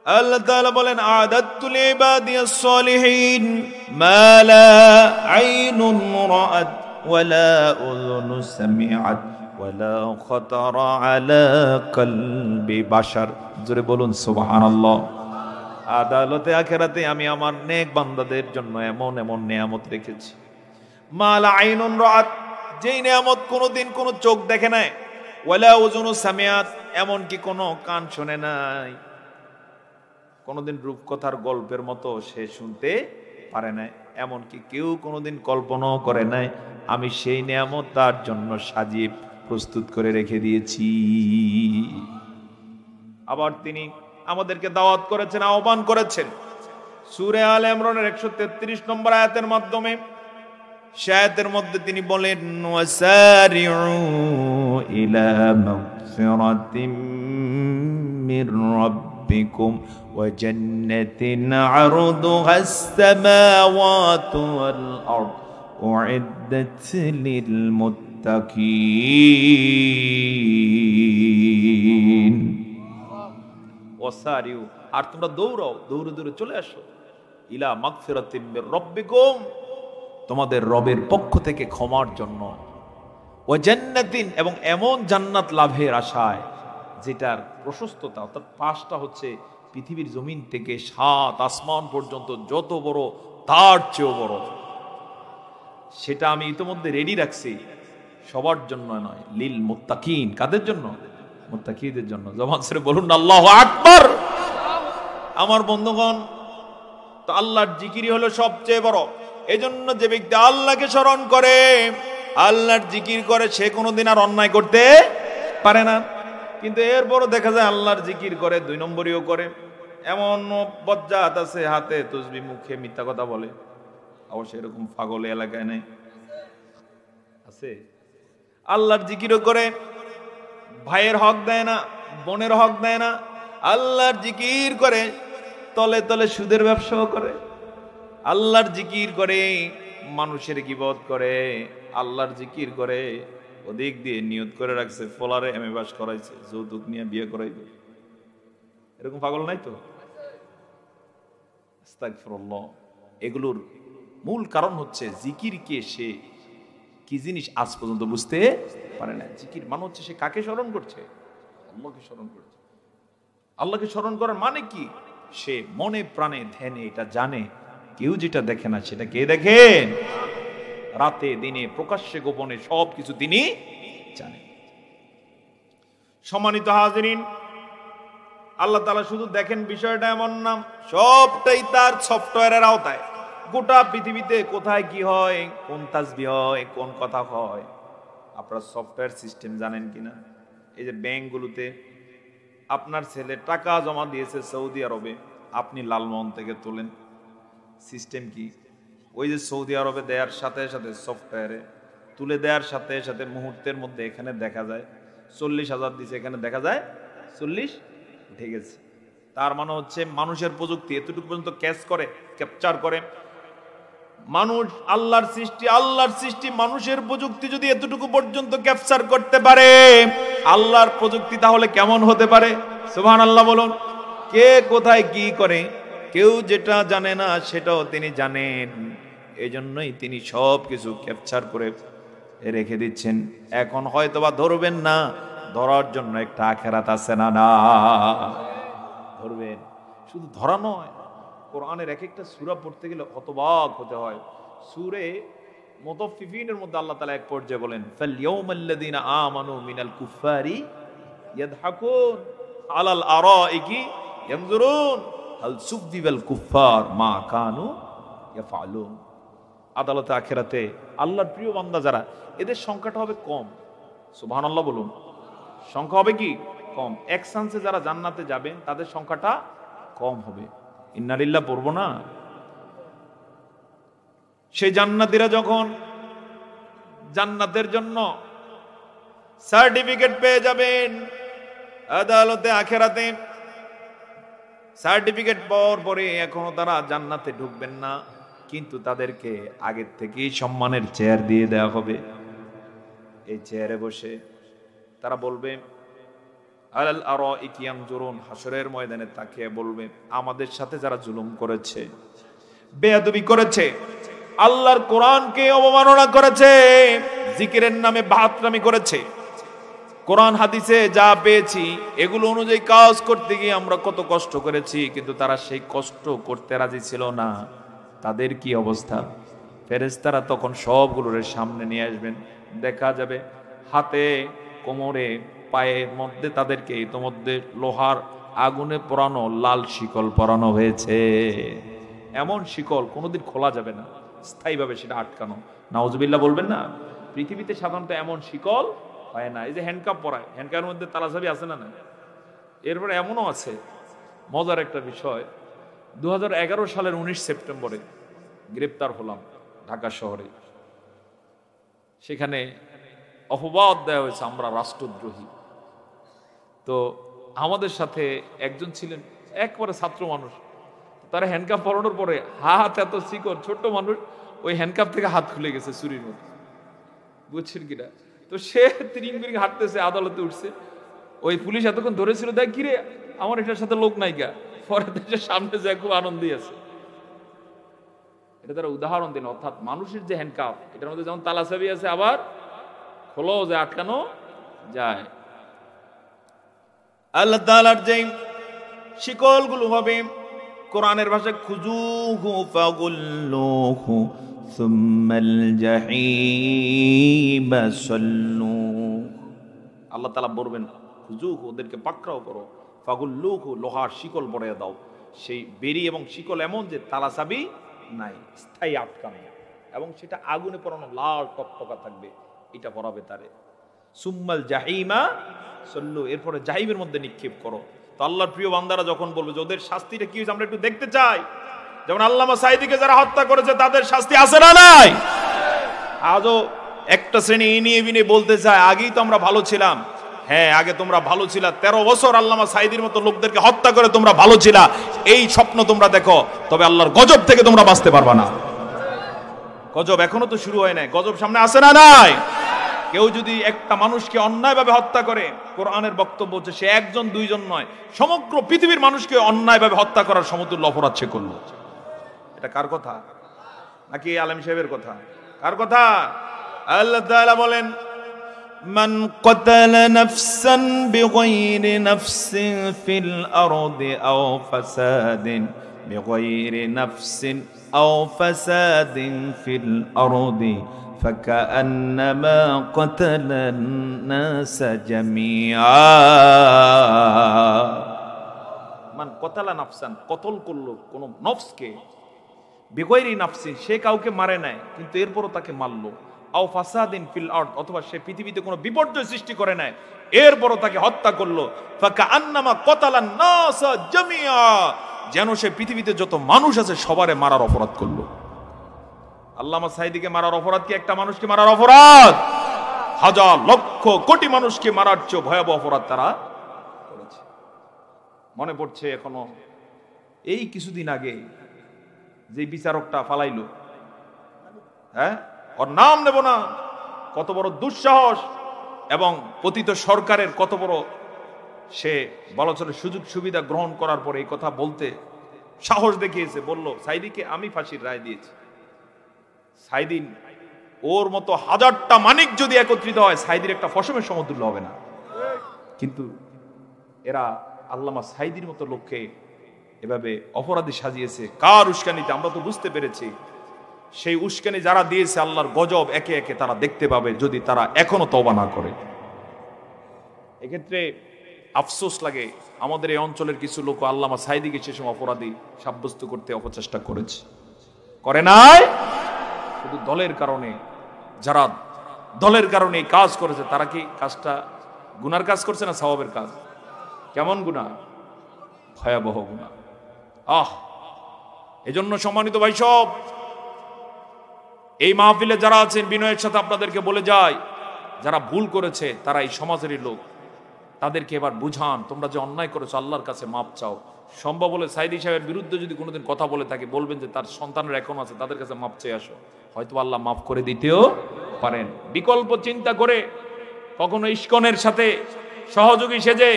Speaker 1: আল্লাহ তাআলা বলেন, আ'দাতু লিবাদিয়াস সালিহিন মা লা আইনুন রাআত ওয়া লা উযুনু সামিআত ওয়া লা খাতারা আলা কলবি বাশার। জোরে বলুন সুবহানাল্লাহ। আদালতে আখিরাতে আমি আমার নেক বান্দাদের জন্য এমন এমন নিয়ামত রেখেছি, মা লা আইনুন রাআত, যেই নিয়ামত কোনোদিন কোনো চোখ দেখে নাই, ওয়ালা উযুনু সামিআত, এমন কি কোনো কান শুনে নাই, কোনোদিন রূপকথার গল্পের মতো সে শুনতে পারে নাই, এমন কি কেউ কোনোদিন কল্পনাও করে নাই, আমি সেই নিয়ামত তার জন্য সাজিয়ে প্রস্তুত করে রেখে দিয়েছি। আবার তিনি আমাদেরকে দাওয়াত করেছেন, আহ্বান করেছেন সূরা আলে ইমরানের 133 নম্বর আয়াতের মাধ্যমে। সে আয়াতের মধ্যে তিনি বলেন, ওয়াসারিউ ইলা মাগফিরাতিম মির রাব্বিকুম ওয়া জান্নাতিন আরদুহাস সামাওয়াতু ওয়াল আরদ উইদ্দাত লিল মুত্তাকিন। ওয়াসারিউ, আর তোমরা দৌড়াও, দৌড়ে দৌড়ে চলে আসো, ইলা মাগফিরাতিম মির রাব্বিকুম, তোমাদের রবের পক্ষ থেকে ক্ষমার জন্য, ও জান্নাতিন, এবং এমন জান্নাত লাভের আশায় যেটার প্রশস্ততা, অর্থাৎ পাশটা হচ্ছে পৃথিবীর জমিন থেকে 7 আসমান পর্যন্ত যত বড় তার চেয়েও বড়, সেটা আমি ইতোমধ্যে রেডি রাখছি। সবার জন্য নয়, লিল মুত্তাকিন। কাদের জন্য? মুত্তাকিদের জন্য। জবান ছেড়ে বলুন আল্লাহু আকবার। আমার বন্ধুগণ, তো আল্লাহর জিকিরই হলো সবচেয়ে বড়। এজন্য যে ব্যক্তি আল্লাহকে স্মরণ করে, আল্লাহর জিকির করে, সে কোনোদিন আর অন্যায় করতে পারে না। কিন্তু এরপরও দেখা যায় আল্লাহর জিকির করে, 2 নম্বরীও করে। এমন বজ্জাত আছে, হাতে তসবিহ, মুখে মিথ্যা কথা বলে। অবশ্য এরকম পাগল এলাকায় নেই, আছে। আল্লাহর জিকিরও করে, ভাইয়ের হক দেয় না, বোনের হক দেয় না। আল্লাহর জিকির করে, তলে তলে সুদের ব্যবসাও করে। আল্লাহর জিকির করে, মানুষের গীবত করে। আল্লাহর জিকির করে, ওদিক দিয়ে নিয়ত করে রাখছে ফলারে এমএ পাস করাইছে, যৌতুক নিয়ে বিয়ে করাইবে। এরকম পাগল নাই তো? আস্তাগফিরুল্লাহ। এগুলোর মূল কারণ হচ্ছে জিকির কে, সে কি জিনিস আজ পর্যন্ত বুঝতে পারে না। জিকির মানে হচ্ছে সে কাকে স্মরণ করছে? আল্লাহকে স্মরণ করছে। আল্লাহকে স্মরণ করার মানে কি? সে মনে প্রাণে ধ্যানে এটা জানে, কেউ যেটা দেখে না সেটা কে দেখেন? রাতে দিনে প্রকাশ্যে গোপনে সবকিছু তিনি জানেন। সম্মানিত হাজিরিন, আল্লাহ তাআলা শুধু দেখেন বিষয়টা এমন না, সবটাই তার সফটওয়্যারের আওতায়। গোটা পৃথিবীতে কোথায় কি হয়, কোন তাসবিহ হয়, কোন কথা হয়, আপনার সফটওয়্যার সিস্টেম জানেন কিনা? এই যে ব্যাংকগুলোতে আপনার ছেলে টাকা জমা দিয়েছে সৌদি আরবে, আপনি লালমোহন থেকে তোলেন, সিস্টেম কি? ওই যে সৌদি আরবে দেওয়ার সাথে সাথে সফটওয়্যারে তুলে দেওয়ার সাথে সাথে মুহূর্তের মধ্যে এখানে দেখা যায় 40,000 দিছে, এখানে দেখা যায় 40 উঠে গেছে। তার মানে হচ্ছে মানুষের প্রযুক্তি এতটুকু পর্যন্ত ক্যাচ করে, ক্যাপচার করে। মানুষ আল্লাহর সৃষ্টি মানুষের প্রযুক্তি যদি এতটুকু পর্যন্ত ক্যাপচার করতে পারে, আল্লাহর প্রযুক্তি তাহলে কেমন হতে পারে? সুবহানাল্লাহ বলুন। কে কোথায় কি করে, কেউ যেটা জানে না সেটাও তিনি জানেন। এই জন্যই তিনি সব কিছু ক্যাপচার করে রেখে দিচ্ছেন। এখন হয়তোবা ধরবেন না, ধরার জন্য একটা আখিরাত আছে না? না, ধরবেন। শুধু ধরা নয়, কোরআনের এক একটা সূরা পড়তে গেলে হতবাক হতে হয়। সূরে মুতাফফিফিনের মধ্যে আল্লাহ তাআলা এক পর্যায়ে বলেন, ফালইয়াউমাল্লাযীনা আমানু মিনাল কুফফারি ইয়াদহাকুন আলাল আরাইকি ইয়ানজুরুন হাল সুবদিবাল কুফফার মা কানু ইয়াফআলুন। আদালতে আখিরাতে আল্লাহর প্রিয় বান্দা যারা, এদের সংখ্যাটা হবে কম। সুবহানাল্লাহ বলুন। সংখ্যা হবে কি? কম। এক চান্সে যারা জান্নাতে যাবেন তাদের সংখ্যাটা কম হবে। ইন্না লিল্লাহ পড়বো না? সেই জান্নাতীরা যখন জান্নাতের জন্য সার্টিফিকেট পেয়ে যাবেন আদালতে আখিরাতে, সার্টিফিকেট পাওয়ার পরে এখনো তারা জান্নাতে ঢুকবেন না, কিন্তু তাদেরকে আগের থেকেই সম্মানের চেয়ার দিয়ে দেওয়া হবে। এই চেয়ারে বসে তারা বলবে আলাল আরাইকি ইয়ানজুরুন, হাসরের ময়দানে তাকিয়ে বলবে, আমাদের সাথে যারা জুলুম করেছে, বেয়াদবি করেছে, আল্লাহর কোরআনকে অবমাননা করেছে, জিকিরের নামে বাহাত্রামি করেছে, কোরআন হাদিসে যা পেয়েছি এগুলো অনুযায়ী কাজ করতে গিয়ে আমরা কত কষ্ট করেছি, কিন্তু তারা সেই কষ্ট করতে রাজি ছিল না, তাদের কি অবস্থা? ফেরেশতারা তখন সবগুলোর সামনে নিয়ে আসবেন। দেখা যাবে হাতে, কোমরে, পায়ের মধ্যে তাদেরকে ইতোমধ্যে লোহার আগুনে পোড়ানো লাল শিকল পরানো হয়েছে। এমন শিকল কোনোদিন খোলা যাবে না, স্থায়ীভাবে সেটা আটকানো। নাউজুবিল্লাহ বলবেন না? পৃথিবীতে সাধারণত এমন শিকল হয় না। এই যে হ্যান্ডকাপ পরায়, হ্যান্ডকাপের মধ্যে তালাচাবি আছে না? না। এরপরে এমনও আছে, মজার একটা বিষয়, 2011 সালের 19 সেপ্টেম্বরে গ্রেপ্তার হলাম ঢাকা শহরে। সেখানে অপবাদ দেওয়া হয়েছে আমরা রাষ্ট্রদ্রোহী। তো আমাদের সাথে একজন ছিলেন একবারে ছাত্র মানুষ, তারা হ্যান্ডকাপ পরানোর পরে হাত এত চিকন, ছোট্ট মানুষ, ওই হ্যান্ডকাপ থেকে হাত খুলে গেছে চুরির মতো, বুঝছেন কিনা? তো সে তিরিং বিরিং হাঁটতেছে, আদালতে উঠছে। ওই পুলিশ এতক্ষণ ধরেছিল, দেখ কিরে আমার এটার সাথে লোক নাইকা, পরে দেশের সামনে যায় খুব আনন্দই আছে। এটা তারা উদাহরণ দিন। অর্থাৎ মানুষের যে হ্যান্ডকাপ, এটার মধ্যে যেমন তালাচাবি আছে, আবার খোলো যায়, আটকানো যায়। আল্লাহ তাআলার যে শিকলগুলো হবে, কোরআনের ভাষায় খুজুহু ফাগুল্লুহু সুম্মাল জাহিম সাল্লু। আল্লাহ তাআলা বলবেন খুজুহু, ওদেরকে পাকড়াও করো, ফাগুল্লুহু, লোহার শিকল পরিয়ে দাও। সেই বেরি এবং শিকল এমন যে তালাচাবি নাই, স্থায়ী আটকানো, এবং সেটা আগুনে পোড়ানো লাল টকটকা থাকবে, এটা পরাবে তারে। সুম্মাল জাহিমা সল্লু, এরপরে জাহিমের মধ্যে নিক্ষেপ করো। তো আল্লাহর প্রিয় বান্দারা যখন বলবে যে ওদের শাস্তিটা কি হয়েছে আমরা একটু দেখতে চাই, যেমন আল্লামা সাঈদীকে যারা হত্যা করেছে তাদের শাস্তি আছে না নাই? আজও একটা শ্রেণী ইনিয়ে বিনিয়ে বলতে চায় আগেই তো আমরা ভালো ছিলাম। হ্যাঁ, আগে তোমরা ভালো ছিলা, 13 বছর আল্লামা সাঈদীর মতো লোকদেরকে হত্যা করে তোমরা ভালো ছিলা, এই স্বপ্ন তোমরা দেখো, তবে আল্লাহর গজব থেকে তোমরা বাঁচতে পারবা না। গজব এখনো তো শুরু হয় নাই, গজব সামনে আছে না নাই? কেউ যদি একটা মানুষকে অন্যায়ভাবে হত্যা করে, কোরআনের বক্তব্য হচ্ছে সে একজন দুইজন নয়, সমগ্র পৃথিবীর মানুষকে অন্যায়ভাবে হত্যা করার সমতুল্য অপরাধ সে করলো। এটা কার কথা? নাকি আলেম সাহেবের কথা? কার কথা? আল্লাহ তাআলা বলেন, মান ক্বাতালা নাফসান বিগাইরি নাফসিন ফিল আরদি আও ফাসাদিন বিগাইরি নাফসিন আও ফাসাদিন ফিল আরদি فكأنما قتل الناس جميعا মান কতালা নাফসান, কতল করলো কোন নফসকে, বিগয়রি নাফসিন, সে কাউকে মারে নাই কিন্তু এরপরও তাকে মারলো, আও ফাসাদিন ফিল আরদ, অথবা সে পৃথিবীতে কোনো বিপর্যয় সৃষ্টি করে নাই এরপরও তাকে হত্যা করলো, ফাকান্নামা কতালান নাস জামিয়া, যেন সে পৃথিবীতে যত মানুষ আছে সবারে মারার অপরাধ করলো। আল্লামা সাঈদীকে মারার অপরাধ কি একটা মানুষকে মারার অপরাধ? হাজার লক্ষ কোটি মানুষকে মারার চেয়ে ভয়াবহ অপরাধ তারা করেছে। মনে পড়ছে এখনো এই কিছুদিন আগে যে বিচারকটা ফালাইলো, হ্যাঁ, ওর নাম নেব না, কত বড় দুঃসাহস, এবং পতিত সরকারের কত বড় সে বলা চলে সুযোগ সুবিধা গ্রহণ করার পরে এই কথা বলতে সাহস দেখিয়েছে। বলল সাঈদীকে আমি ফাঁসির রায় দিয়েছি। সাঈদী ওর মতো হাজারটা মানিক যদি একত্রিত হয় সাঈদীর একটা ফসমের সমতুল্য হবে না। কিন্তু এরা আল্লামা সাঈদীর মতো লোককে এভাবে অপরাধী সাজিয়েছে কার উস্কানিতে? আমরা তো বুঝতে পেরেছি সেই উস্কানি যারা দিয়েছে আল্লাহর গজব একে একে তারা দেখতে পাবে যদি তারা এখনো তওবা না করে। এক্ষেত্রে আফসোস লাগে আমাদের এই অঞ্চলের কিছু লোক আল্লামা সাঈদীকে সে সময় অপরাধী সাব্যস্ত করতে অপচেষ্টা করেছে, করে নাই শুধু দলের কারণে। যারা দলের কারণে এই কাজ করেছে তারা কি কাজটা গুনার কাজ করছে না সওয়াবের কাজ? কেমন গুনাহ? ভয়াবহ গুনাহ। এজন্য সম্মানিত ভাই সব, এই মাহফিলে যারা আছেন বিনয়ের সাথে আপনাদেরকে বলে যায়, যারা ভুল করেছে তারা এই সমাজেরই লোক, তাদেরকে এবার বুঝান তোমরা যে অন্যায় করেছো আল্লাহর কাছে মাপ চাও। সম্ভব হলে সাঈদী সাহেবের বিরুদ্ধে যদি কোনোদিন কথা বলে থাকে বলবেন যে তার সন্তানের এখন আছে, তাদের কাছে মাপ চেয়ে আসো, হয়তো আল্লাহ মাফ করে দিতেও পারেন। বিকল্প চিন্তা করে কখনো ইস্কনের সাথে সহযোগী সেজে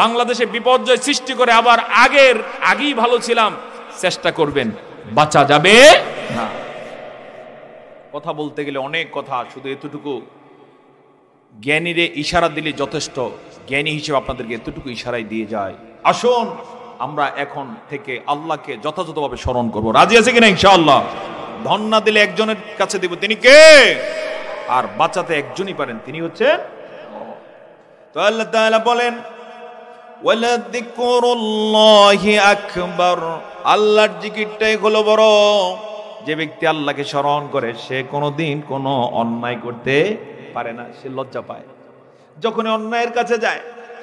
Speaker 1: বাংলাদেশে বিপর্যয় সৃষ্টি করে আবার আগেই ভালো ছিলাম চেষ্টা করবেন, বাঁচা যাবে না। কথা বলতে গেলে অনেক কথা, শুধু এতটুকু জ্ঞানীরে ইশারা দিলে যথেষ্ট। জ্ঞানী হিসেবে আপনাদেরকে এতটুকু ইশারাই দিয়ে যায়। আসুন আমরা এখন থেকে আল্লাহকে যথাযথভাবে স্মরণ করব। রাজি আছে কিনা ইনশাআল্লাহ? ধন না দিলে একজনের কাছে দেব, তিনি কে? আর বাঁচাতে একজনই পারেন, তিনি হচ্ছেন। তো আল্লাহ তাআলা বলেন ওয়ালা যিকরুল্লাহি আকবার, আল্লাহর জিকিরটাই হলো বড়। যে ব্যক্তি আল্লাহকে স্মরণ করে সে কোনোদিন কোনো অন্যায় করতে পারে না, সে লজ্জা পায়। যখন অন্যায়ের কাছে যায়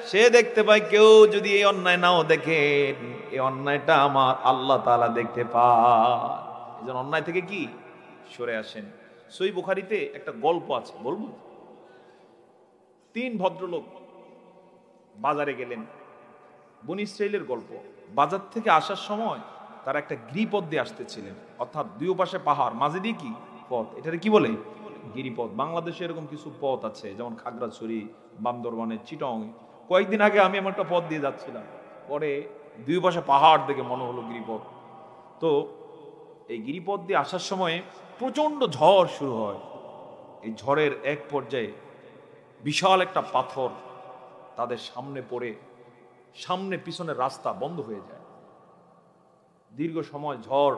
Speaker 1: সে দেখতে পায় কেউ যদি এই অন্যায় নাও দেখে, এই অন্যায়টা আমার আল্লাহ তাআলা দেখতে পায়। এজন্য অন্যায় থেকে কি সরে আসেন। সহিহ বুখারীতে একটা গল্প আছে, বলবো? 3 ভদ্রলোক বাজারে গেলেন, বনী ইসরাইলের গল্প। বাজার থেকে আসার সময় তারা একটা গিরিপথ দিয়ে আসতেছিলেন, অর্থাৎ দুই পাশে পাহাড়, মাঝে দিয়ে কি পথ, এটারে কি বলে? গিরিপথ। বাংলাদেশে এরকম কিছু পথ আছে, যেমন খাগড়াছড়ি, বান্দরবানের, চিটং। কয়েকদিন আগে আমি আমার একটা পথ দিয়ে যাচ্ছিলাম, পরে দুই পাশে পাহাড় দেখে মনে হলো গিরিপথ। তো এই গিরিপথ দিয়ে আসার সময় প্রচন্ড ঝড় শুরু হয়। এই ঝড়ের এক পর্যায়ে বিশাল একটা পাথর তাদের সামনে পড়ে সামনে পিছনের রাস্তা বন্ধ হয়ে যায়। দীর্ঘ সময় ঝড়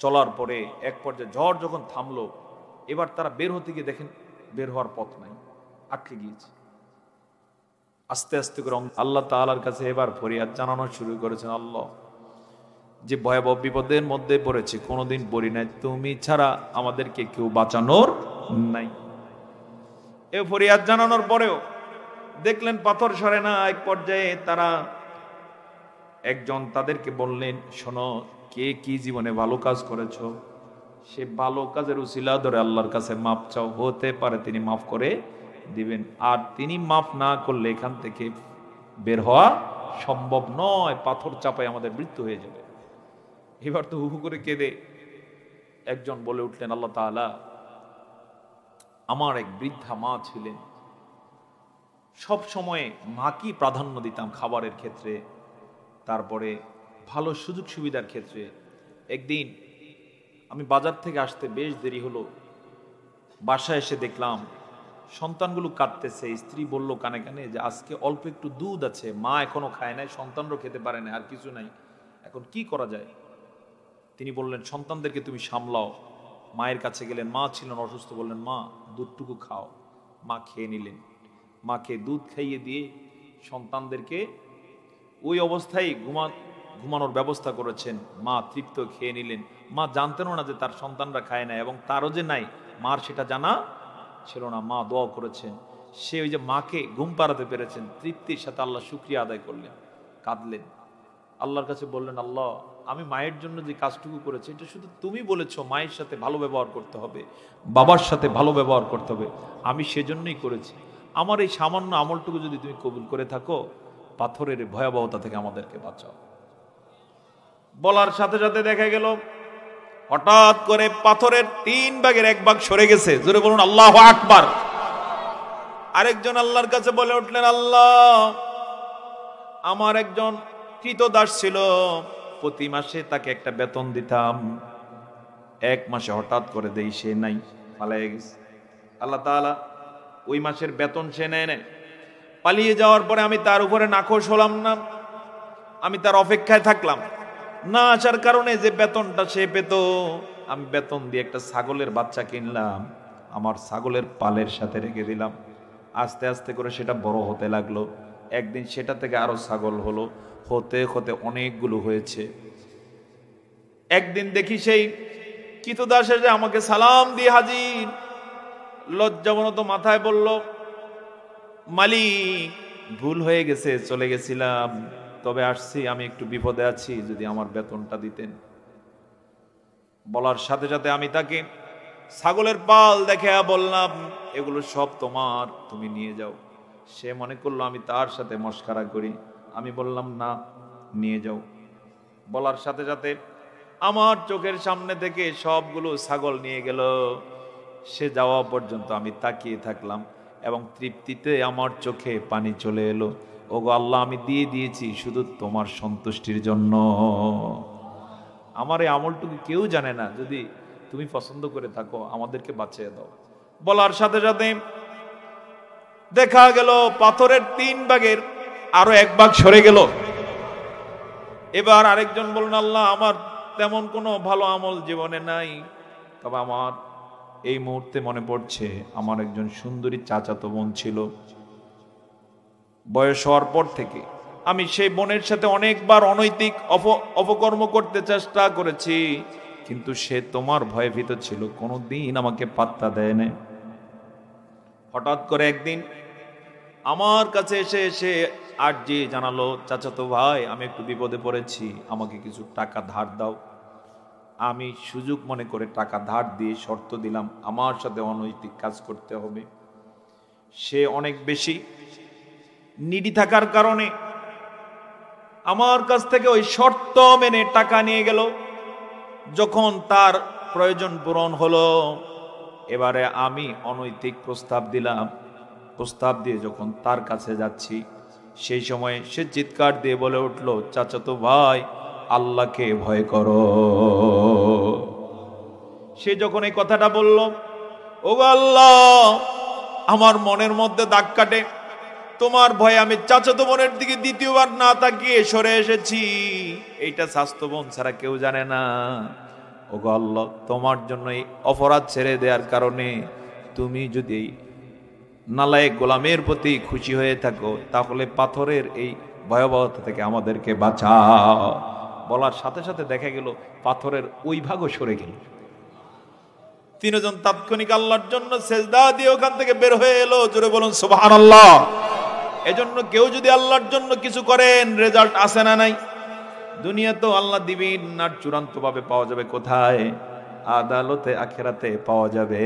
Speaker 1: চলার পরে এক পর্যায়ে ঝড় যখন থামলো, এবার তারা বের হতে গিয়ে দেখেন বের হওয়ার পথ নাই, আটকে গিয়েছে। আস্তে আস্তে করে আল্লাহ তাআলার কাছে এবার ফরিয়াদ জানানো শুরু করেছেন, আল্লাহ যে ভয়াবহ বিপদের মধ্যে পড়েছে কোনোদিন পড়ি নাই, তুমি ছাড়া আমাদেরকে কেউ বাঁচানোর নাই। এ ফরিয়াদ জানানোর পরেও দেখলেন পাথর সরে না। এক পর্যায়ে তারা একজন তাদেরকে বললেন, শোনো, কে কি জীবনে ভালো কাজ করেছো, সে ভালো কাজের উসিলা ধরে আল্লাহর কাছে মাপ চাও, হতে পারে তিনি মাফ করে দিবেন। আর তিনি মাফ না করলে এখান থেকে বের হওয়া সম্ভব নয়, পাথর চাপায় আমাদের মৃত্যু হয়ে যাবে। এবার তো হুহু করে কেঁদে একজন বলে উঠলেন, আল্লাহ তাআলা, আমার এক বৃদ্ধা মা ছিলেন, সব সময় মাকেই প্রাধান্য দিতাম খাবারের ক্ষেত্রে, তারপরে ভালো সুযোগ সুবিধার ক্ষেত্রে। একদিন আমি বাজার থেকে আসতে বেশ দেরি হলো, বাসায় এসে দেখলাম সন্তানগুলো কাঁদতেছে। স্ত্রী বলল কানে কানে যে আজকে অল্প একটু দুধ আছে, মা এখনো খায় নাই, সন্তানরাও খেতে পারে না, আর কিছু নাই, এখন কি করা যায়? তিনি বললেন, সন্তানদেরকে তুমি সামলাও। মায়ের কাছে গেলেন, মা ছিলেন অসুস্থ, বললেন, মা দুধটুকু খাও। মা খেয়ে নিলেন। মাকে দুধ খাইয়ে দিয়ে সন্তানদেরকে ওই অবস্থায় ঘুমানোর ব্যবস্থা করেছেন। মা তৃপ্ত খেয়ে নিলেন। মা জানতেনও না যে তার সন্তানরা খায় না, এবং তারও যে নাই মার সেটা জানা ছিল না। মা দোয়া করেছেন, সে ওই যে মাকে ঘুম পাড়াতে পেরেছেন, তৃপ্তির সাথে আল্লাহ শুকরিয়া আদায় করলেন, কাঁদলেন, আল্লাহর কাছে বললেন, আল্লাহ আমি মায়ের জন্য যে কাজটুকু করেছি এটা শুধু তুমি বলেছো মায়ের সাথে ভালো ব্যবহার করতে হবে, বাবার সাথে ভালো ব্যবহার করতে হবে, আমি সেজন্যই করেছি। আমার এই সামান্য আমলটুকু যদি তুমি কবুল করে থাকো, পাথরের ভয়াবহতা থেকে আমাদেরকে বাঁচাও। বলার সাথে সাথে দেখা গেল হঠাৎ করে পাথরের 3 ভাগের 1 ভাগ সরে গেছে। জোরে বলুন আল্লাহু আকবার। আরেকজন আল্লাহর কাছে বলে উঠলেন, আল্লাহ আমার একজন কৃতদাস ছিল, প্রতি মাসে তাকে একটা বেতন দিতাম, 1 মাসে হঠাৎ করে দেই সে নাই, পালিয়ে গেছে। আল্লাহ তাআলা ওই মাসের বেতন সে নেয়, পালিয়ে যাওয়ার পরে আমি তার উপরে নাখোশ হলাম না, আমি তার অপেক্ষায় থাকলাম। না আসার কারণে যে বেতনটা সে পেত, আমি বেতন দিয়ে একটা ছাগলের বাচ্চা কিনলাম, আমার ছাগলের পালের সাথে রেখে দিলাম। আস্তে আস্তে করে সেটা বড় হতে লাগলো। একদিন সেটা থেকে আরো ছাগল হলো, হতে হতে অনেকগুলো হয়েছে। একদিন দেখি সেই কৃতদাস এসে আমাকে সালাম দিয়ে হাজির, লজ্জাবনত মাথায় বলল, মালিক ভুল হয়ে গেছে, চলে গেছিলাম, তবে আসছি, আমি একটু বিপদে আছি, যদি আমার বেতনটা দিতেন। বলার সাথে সাথে আমি তাকে ছাগলের পাল দেখে বললাম, এগুলো সব তোমার, তুমি নিয়ে যাও। সে মনে করলো আমি তার সাথে মস্কারা করি। আমি বললাম, না, নিয়ে যাও। বলার সাথে সাথে আমার চোখের সামনে থেকে সবগুলো ছাগল নিয়ে গেল। সে যাওয়া পর্যন্ত আমি তাকিয়ে থাকলাম, এবং তৃপ্তিতে আমার চোখে পানি চলে এলো। ওগো আল্লাহ, আমি দিয়ে দিয়েছি শুধু তোমার সন্তুষ্টির জন্য। আমার এই আমলটুকু কেউ জানে না, যদি তুমি পছন্দ করে থাকো আমাদেরকে বাঁচিয়ে দাও। বলার সাথে সাথে দেখা গেল পাথরের 3 ভাগের আরো 1 ভাগ সরে গেল। এবার আরেকজন বললেন, আল্লাহ আমার তেমন কোনো ভালো আমল জীবনে নাই, তবে আমার এই মুহূর্তে মনে পড়ছে আমার একজন সুন্দরী চাচাতো বোন ছিল। বয়স হওয়ার পর থেকে আমি সেই বোনের সাথে অনেকবার অনৈতিক অপকর্ম করতে চেষ্টা করেছি, কিন্তু সে তোমার ভয়ে ভীত ছিল, কোনোদিন আমাকে পাত্তা দেয় না। হঠাৎ করে একদিন আমার কাছে এসে সে আর্জি জানালো, চাচাতো ভাই আমি একটু বিপদে পড়েছি, আমাকে কিছু টাকা ধার দাও। আমি সুযোগ মনে করে টাকা ধার দিয়ে শর্ত দিলাম, আমার সাথে অনৈতিক কাজ করতে হবে। সে অনেক বেশি নিডি থাকার কারণে আমার কাছ থেকে ওই শর্ত মেনে টাকা নিয়ে গেল। যখন তার প্রয়োজন পূরণ হলো, এবারে আমি অনৈতিক প্রস্তাব দিলাম। প্রস্তাব দিয়ে যখন তার কাছে যাচ্ছি, সেই সময় সে চিৎকার দিয়ে বলে উঠল, চাচাতো ভাই আল্লাহকে ভয় করো। সে যখন এই কথাটা বলল, ওগো আল্লাহ, আমার মনের মধ্যে দাগ কাটে, তোমার ভয়ে আমি চাচাতো বোনের দিকে দ্বিতীয়বার না তাকিয়ে সরে এসেছি, এইটা স্বাস্থ্য বোন ছাড়া কেউ জানে না। ওগো আল্লাহ, তোমার জন্য এই অপরাধ ছেড়ে দেওয়ার কারণে তুমি যদি নালায়েক গোলামের প্রতি খুশি হয়ে থাকো, তাহলে পাথরের এই ভয়াবহতা থেকে আমাদেরকে বাঁচাও। বলার সাথে সাথে দেখা গেল পাথরের ওই ভাগও সরে গেল। 3 জন তাৎক্ষণিক আল্লাহর জন্য সেজদা দিয়ে ওখান থেকে বের হয়ে এলো। জোরে বলুন সুবহানাল্লাহ। এজন্য কেউ যদি আল্লাহর জন্য কিছু করেন, রেজাল্ট আসে না নাই? দুনিয়া তো আল্লাহ দিবেন, আর চূড়ান্ত ভাবে পাওয়া যাবে কোথায়? আদালতে, আখিরাতে পাওয়া যাবে।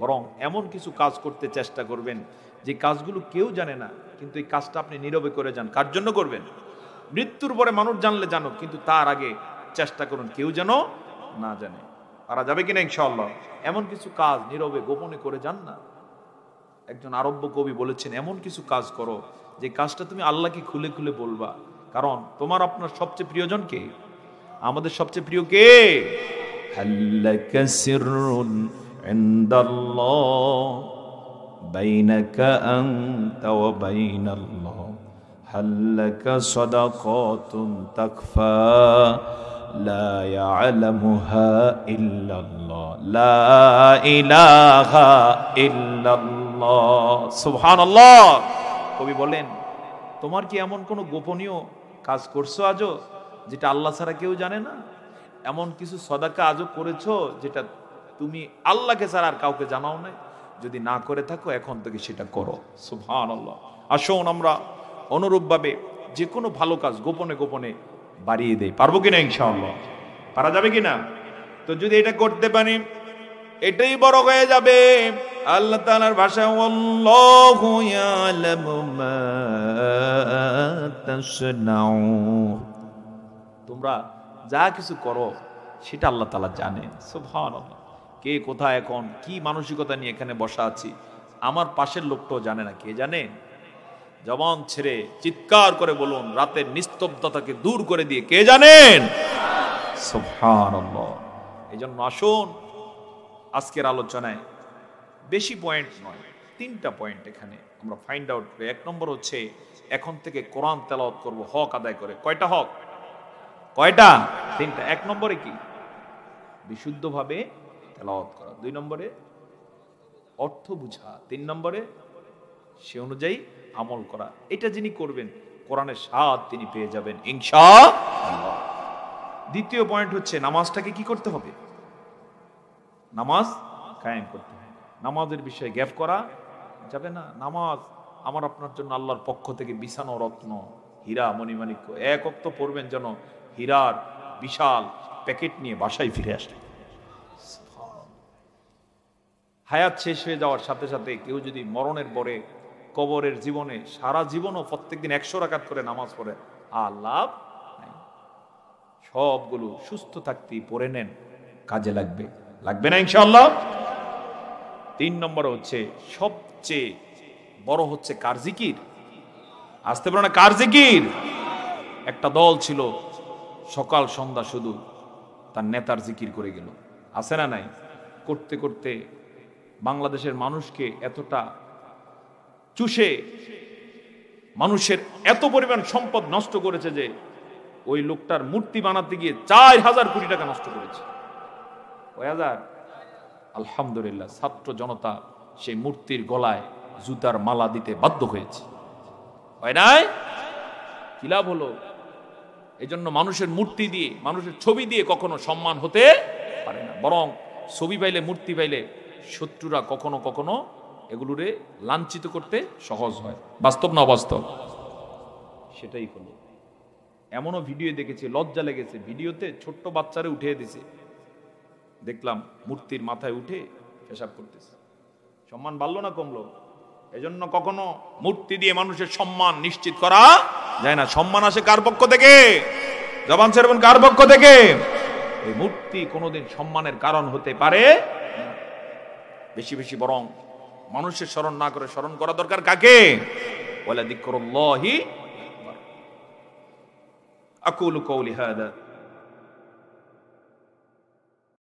Speaker 1: বরং এমন কিছু কাজ করতে চেষ্টা করবেন যে কাজগুলো কেউ জানে না, কিন্তু এই কাজটা আপনি নীরবে করে যান। কার জন্য করবেন? মৃত্যুর পরে মানুষ জানলে জানুক, কিন্তু তার আগে চেষ্টা করুন কেউ যেন না জানে। পারা যাবে কিনা ইনশাআল্লাহ? এমন কিছু কাজ নীরবে গোপনে করে যান না। একজন আরব্য কবি বলেছেন, এমন কিছু কাজ করো যে কাজটা তুমি আল্লাহকে খুলে খুলে বলবা। কারণ তোমার আপনার সবচেয়ে প্রিয়জন কে? আমাদের সবচেয়ে প্রিয় কে? হাল্লাকা সিররুন ইনদাল্লাহ বাইনাকা আনতা ওয়া বাইনাল্লাহ, হাল্লাকা সাদাকাতুন তাকফা লা ইয়ালামুহা ইল্লাল্লাহ, লা ইলাহা ইল্লাল্লাহ। সুবহানাল্লাহ। কবি বলেন, তোমার কি এমন কোনো গোপনীয় কাজ করছো আজও যেটা আল্লাহ ছাড়া কেউ জানে না? এমন কিছু সদাকা আজও করেছো যেটা তুমি আল্লাহকে ছাড়া আর কাউকে জানাও নাই? যদি না করে থাকো এখন থেকে সেটা করো। সুবহানাল্লাহ। আসুন আমরা অনুরূপভাবে যে কোনো ভালো কাজ গোপনে গোপনে বাড়িয়ে দেই। পারবো কিনা ইনশাআল্লাহ? পারা যাবে কিনা? তো যদি এটা করতে পারি এটাই বড় হয়ে যাবে। আল্লাহ তাআলার ভাষা আল্লাহু ইয়ালামু মা তাসনাউন, তোমরা যা কিছু করো সেটা আল্লাহ তাআলা জানেন। সুবহানাল্লাহ। কে কোথায় এখন কি মানসিকতা নিয়ে এখানে বসা আছি আমার পাশের লোকটাও জানে না। কে জানেন? জবান ছেড়ে চিৎকার করে বলুন, রাতের নিস্তব্ধতাকে দূর করে দিয়ে, কে জানেন? সুবহানাল্লাহ। এইজন্য আসুন আজকের আলোচনায় বেশি পয়েন্ট নয়, 3টা পয়েন্ট এখানে আমরা ফাইন্ড আউট করি। 1 নম্বর হচ্ছে এখন থেকে কোরআন তেলাওয়াত করব হক আদায় করে। কয়টা হক? কয়টা? 3টা। 1 নম্বরে কি? বিশুদ্ধভাবে তেলাওয়াত করা। 2 নম্বরে অর্থ বুঝা। 3 নম্বরে সে অনুযায়ী আমল করা। এটা যিনি করবেন কোরআনের স্বাদ তিনি পেয়ে যাবেন ইনশাআল্লাহ। দ্বিতীয় পয়েন্ট হচ্ছে নামাজটাকে কি করতে হবে? নামাজ কায়েম করতে হবে। নামাজের বিষয়ে গ্যাপ করা যাবে না। নামাজ আমার আপনার জন্য আল্লাহর পক্ষ থেকে বিছানো রত্ন, হীরা মণিমাণিক্য। এক ওয়াক্ত পড়বেন যেন হীরার বিশাল প্যাকেট নিয়ে বাসায় ফিরে আসে। হায়াত শেষ হয়ে যাওয়ার সাথে সাথে কেউ যদি মরণের পরে কবরের জীবনে সারা জীবনও প্রত্যেকদিন 100 রাকাত করে নামাজ পড়ে, আল্লাহ সবগুলো সুস্থ থাকতেই পড়ে নেন, কাজে লাগবে। লাগবে না ইনশাআল্লাহ? 3 নম্বর হচ্ছে সবচেয়ে বড় হচ্ছে কার জিকির? আসতে পারে না কার জিকির? একটা দল ছিল সকাল সন্ধ্যা শুধু তার নেতার জিকির করে গেল। আছে না নাই? করতে করতে বাংলাদেশের মানুষকে এতটা চুষে মানুষের এত পরিমাণ সম্পদ নষ্ট করেছে যে ওই লোকটার মূর্তি বানাতে গিয়ে 4000 কোটি টাকা নষ্ট করেছে। 1000? আলহামদুলিল্লাহ, ছাত্র জনতা সেই মূর্তির গলায় জুতার মালা দিতে বাধ্য হয়েছে। হয় নাই? কি লাভ হলো? এজন্য মানুষের মূর্তি দিয়ে, মানুষের ছবি দিয়ে কখনো সম্মান হতে পারে না। বরং ছবি পাইলে, মূর্তি পাইলে শত্রুরা কখনো কখনো এগুলোরে লাঞ্ছিত করতে সহজ হয়। বাস্তব না অবাস্তব? সেটাই হলো। এমনও ভিডিও দেখেছি, লজ্জা লেগেছে। ভিডিওতে ছোট্ট বাচ্চারে উঠিয়ে দিছে, দেখলাম মূর্তির মাথায় উঠে পেশাব করতেছে। সম্মান বাড়লো না কমলো? এজন্য কখনো মূর্তি দিয়ে মানুষের সম্মান নিশ্চিত করা যায় না। সম্মান আসে কার পক্ষ থেকে? জবান ছেড়ে বলুন, কার পক্ষ থেকে? এই মূর্তি কোনোদিন সম্মানের কারণ হতে পারে না। বেশি বেশি বরং মানুষের স্মরণ না করে স্মরণ করা দরকার কাকে? ওয়ালা যিকরুল্লাহি আকবার। আকুলু কওলি হাদা।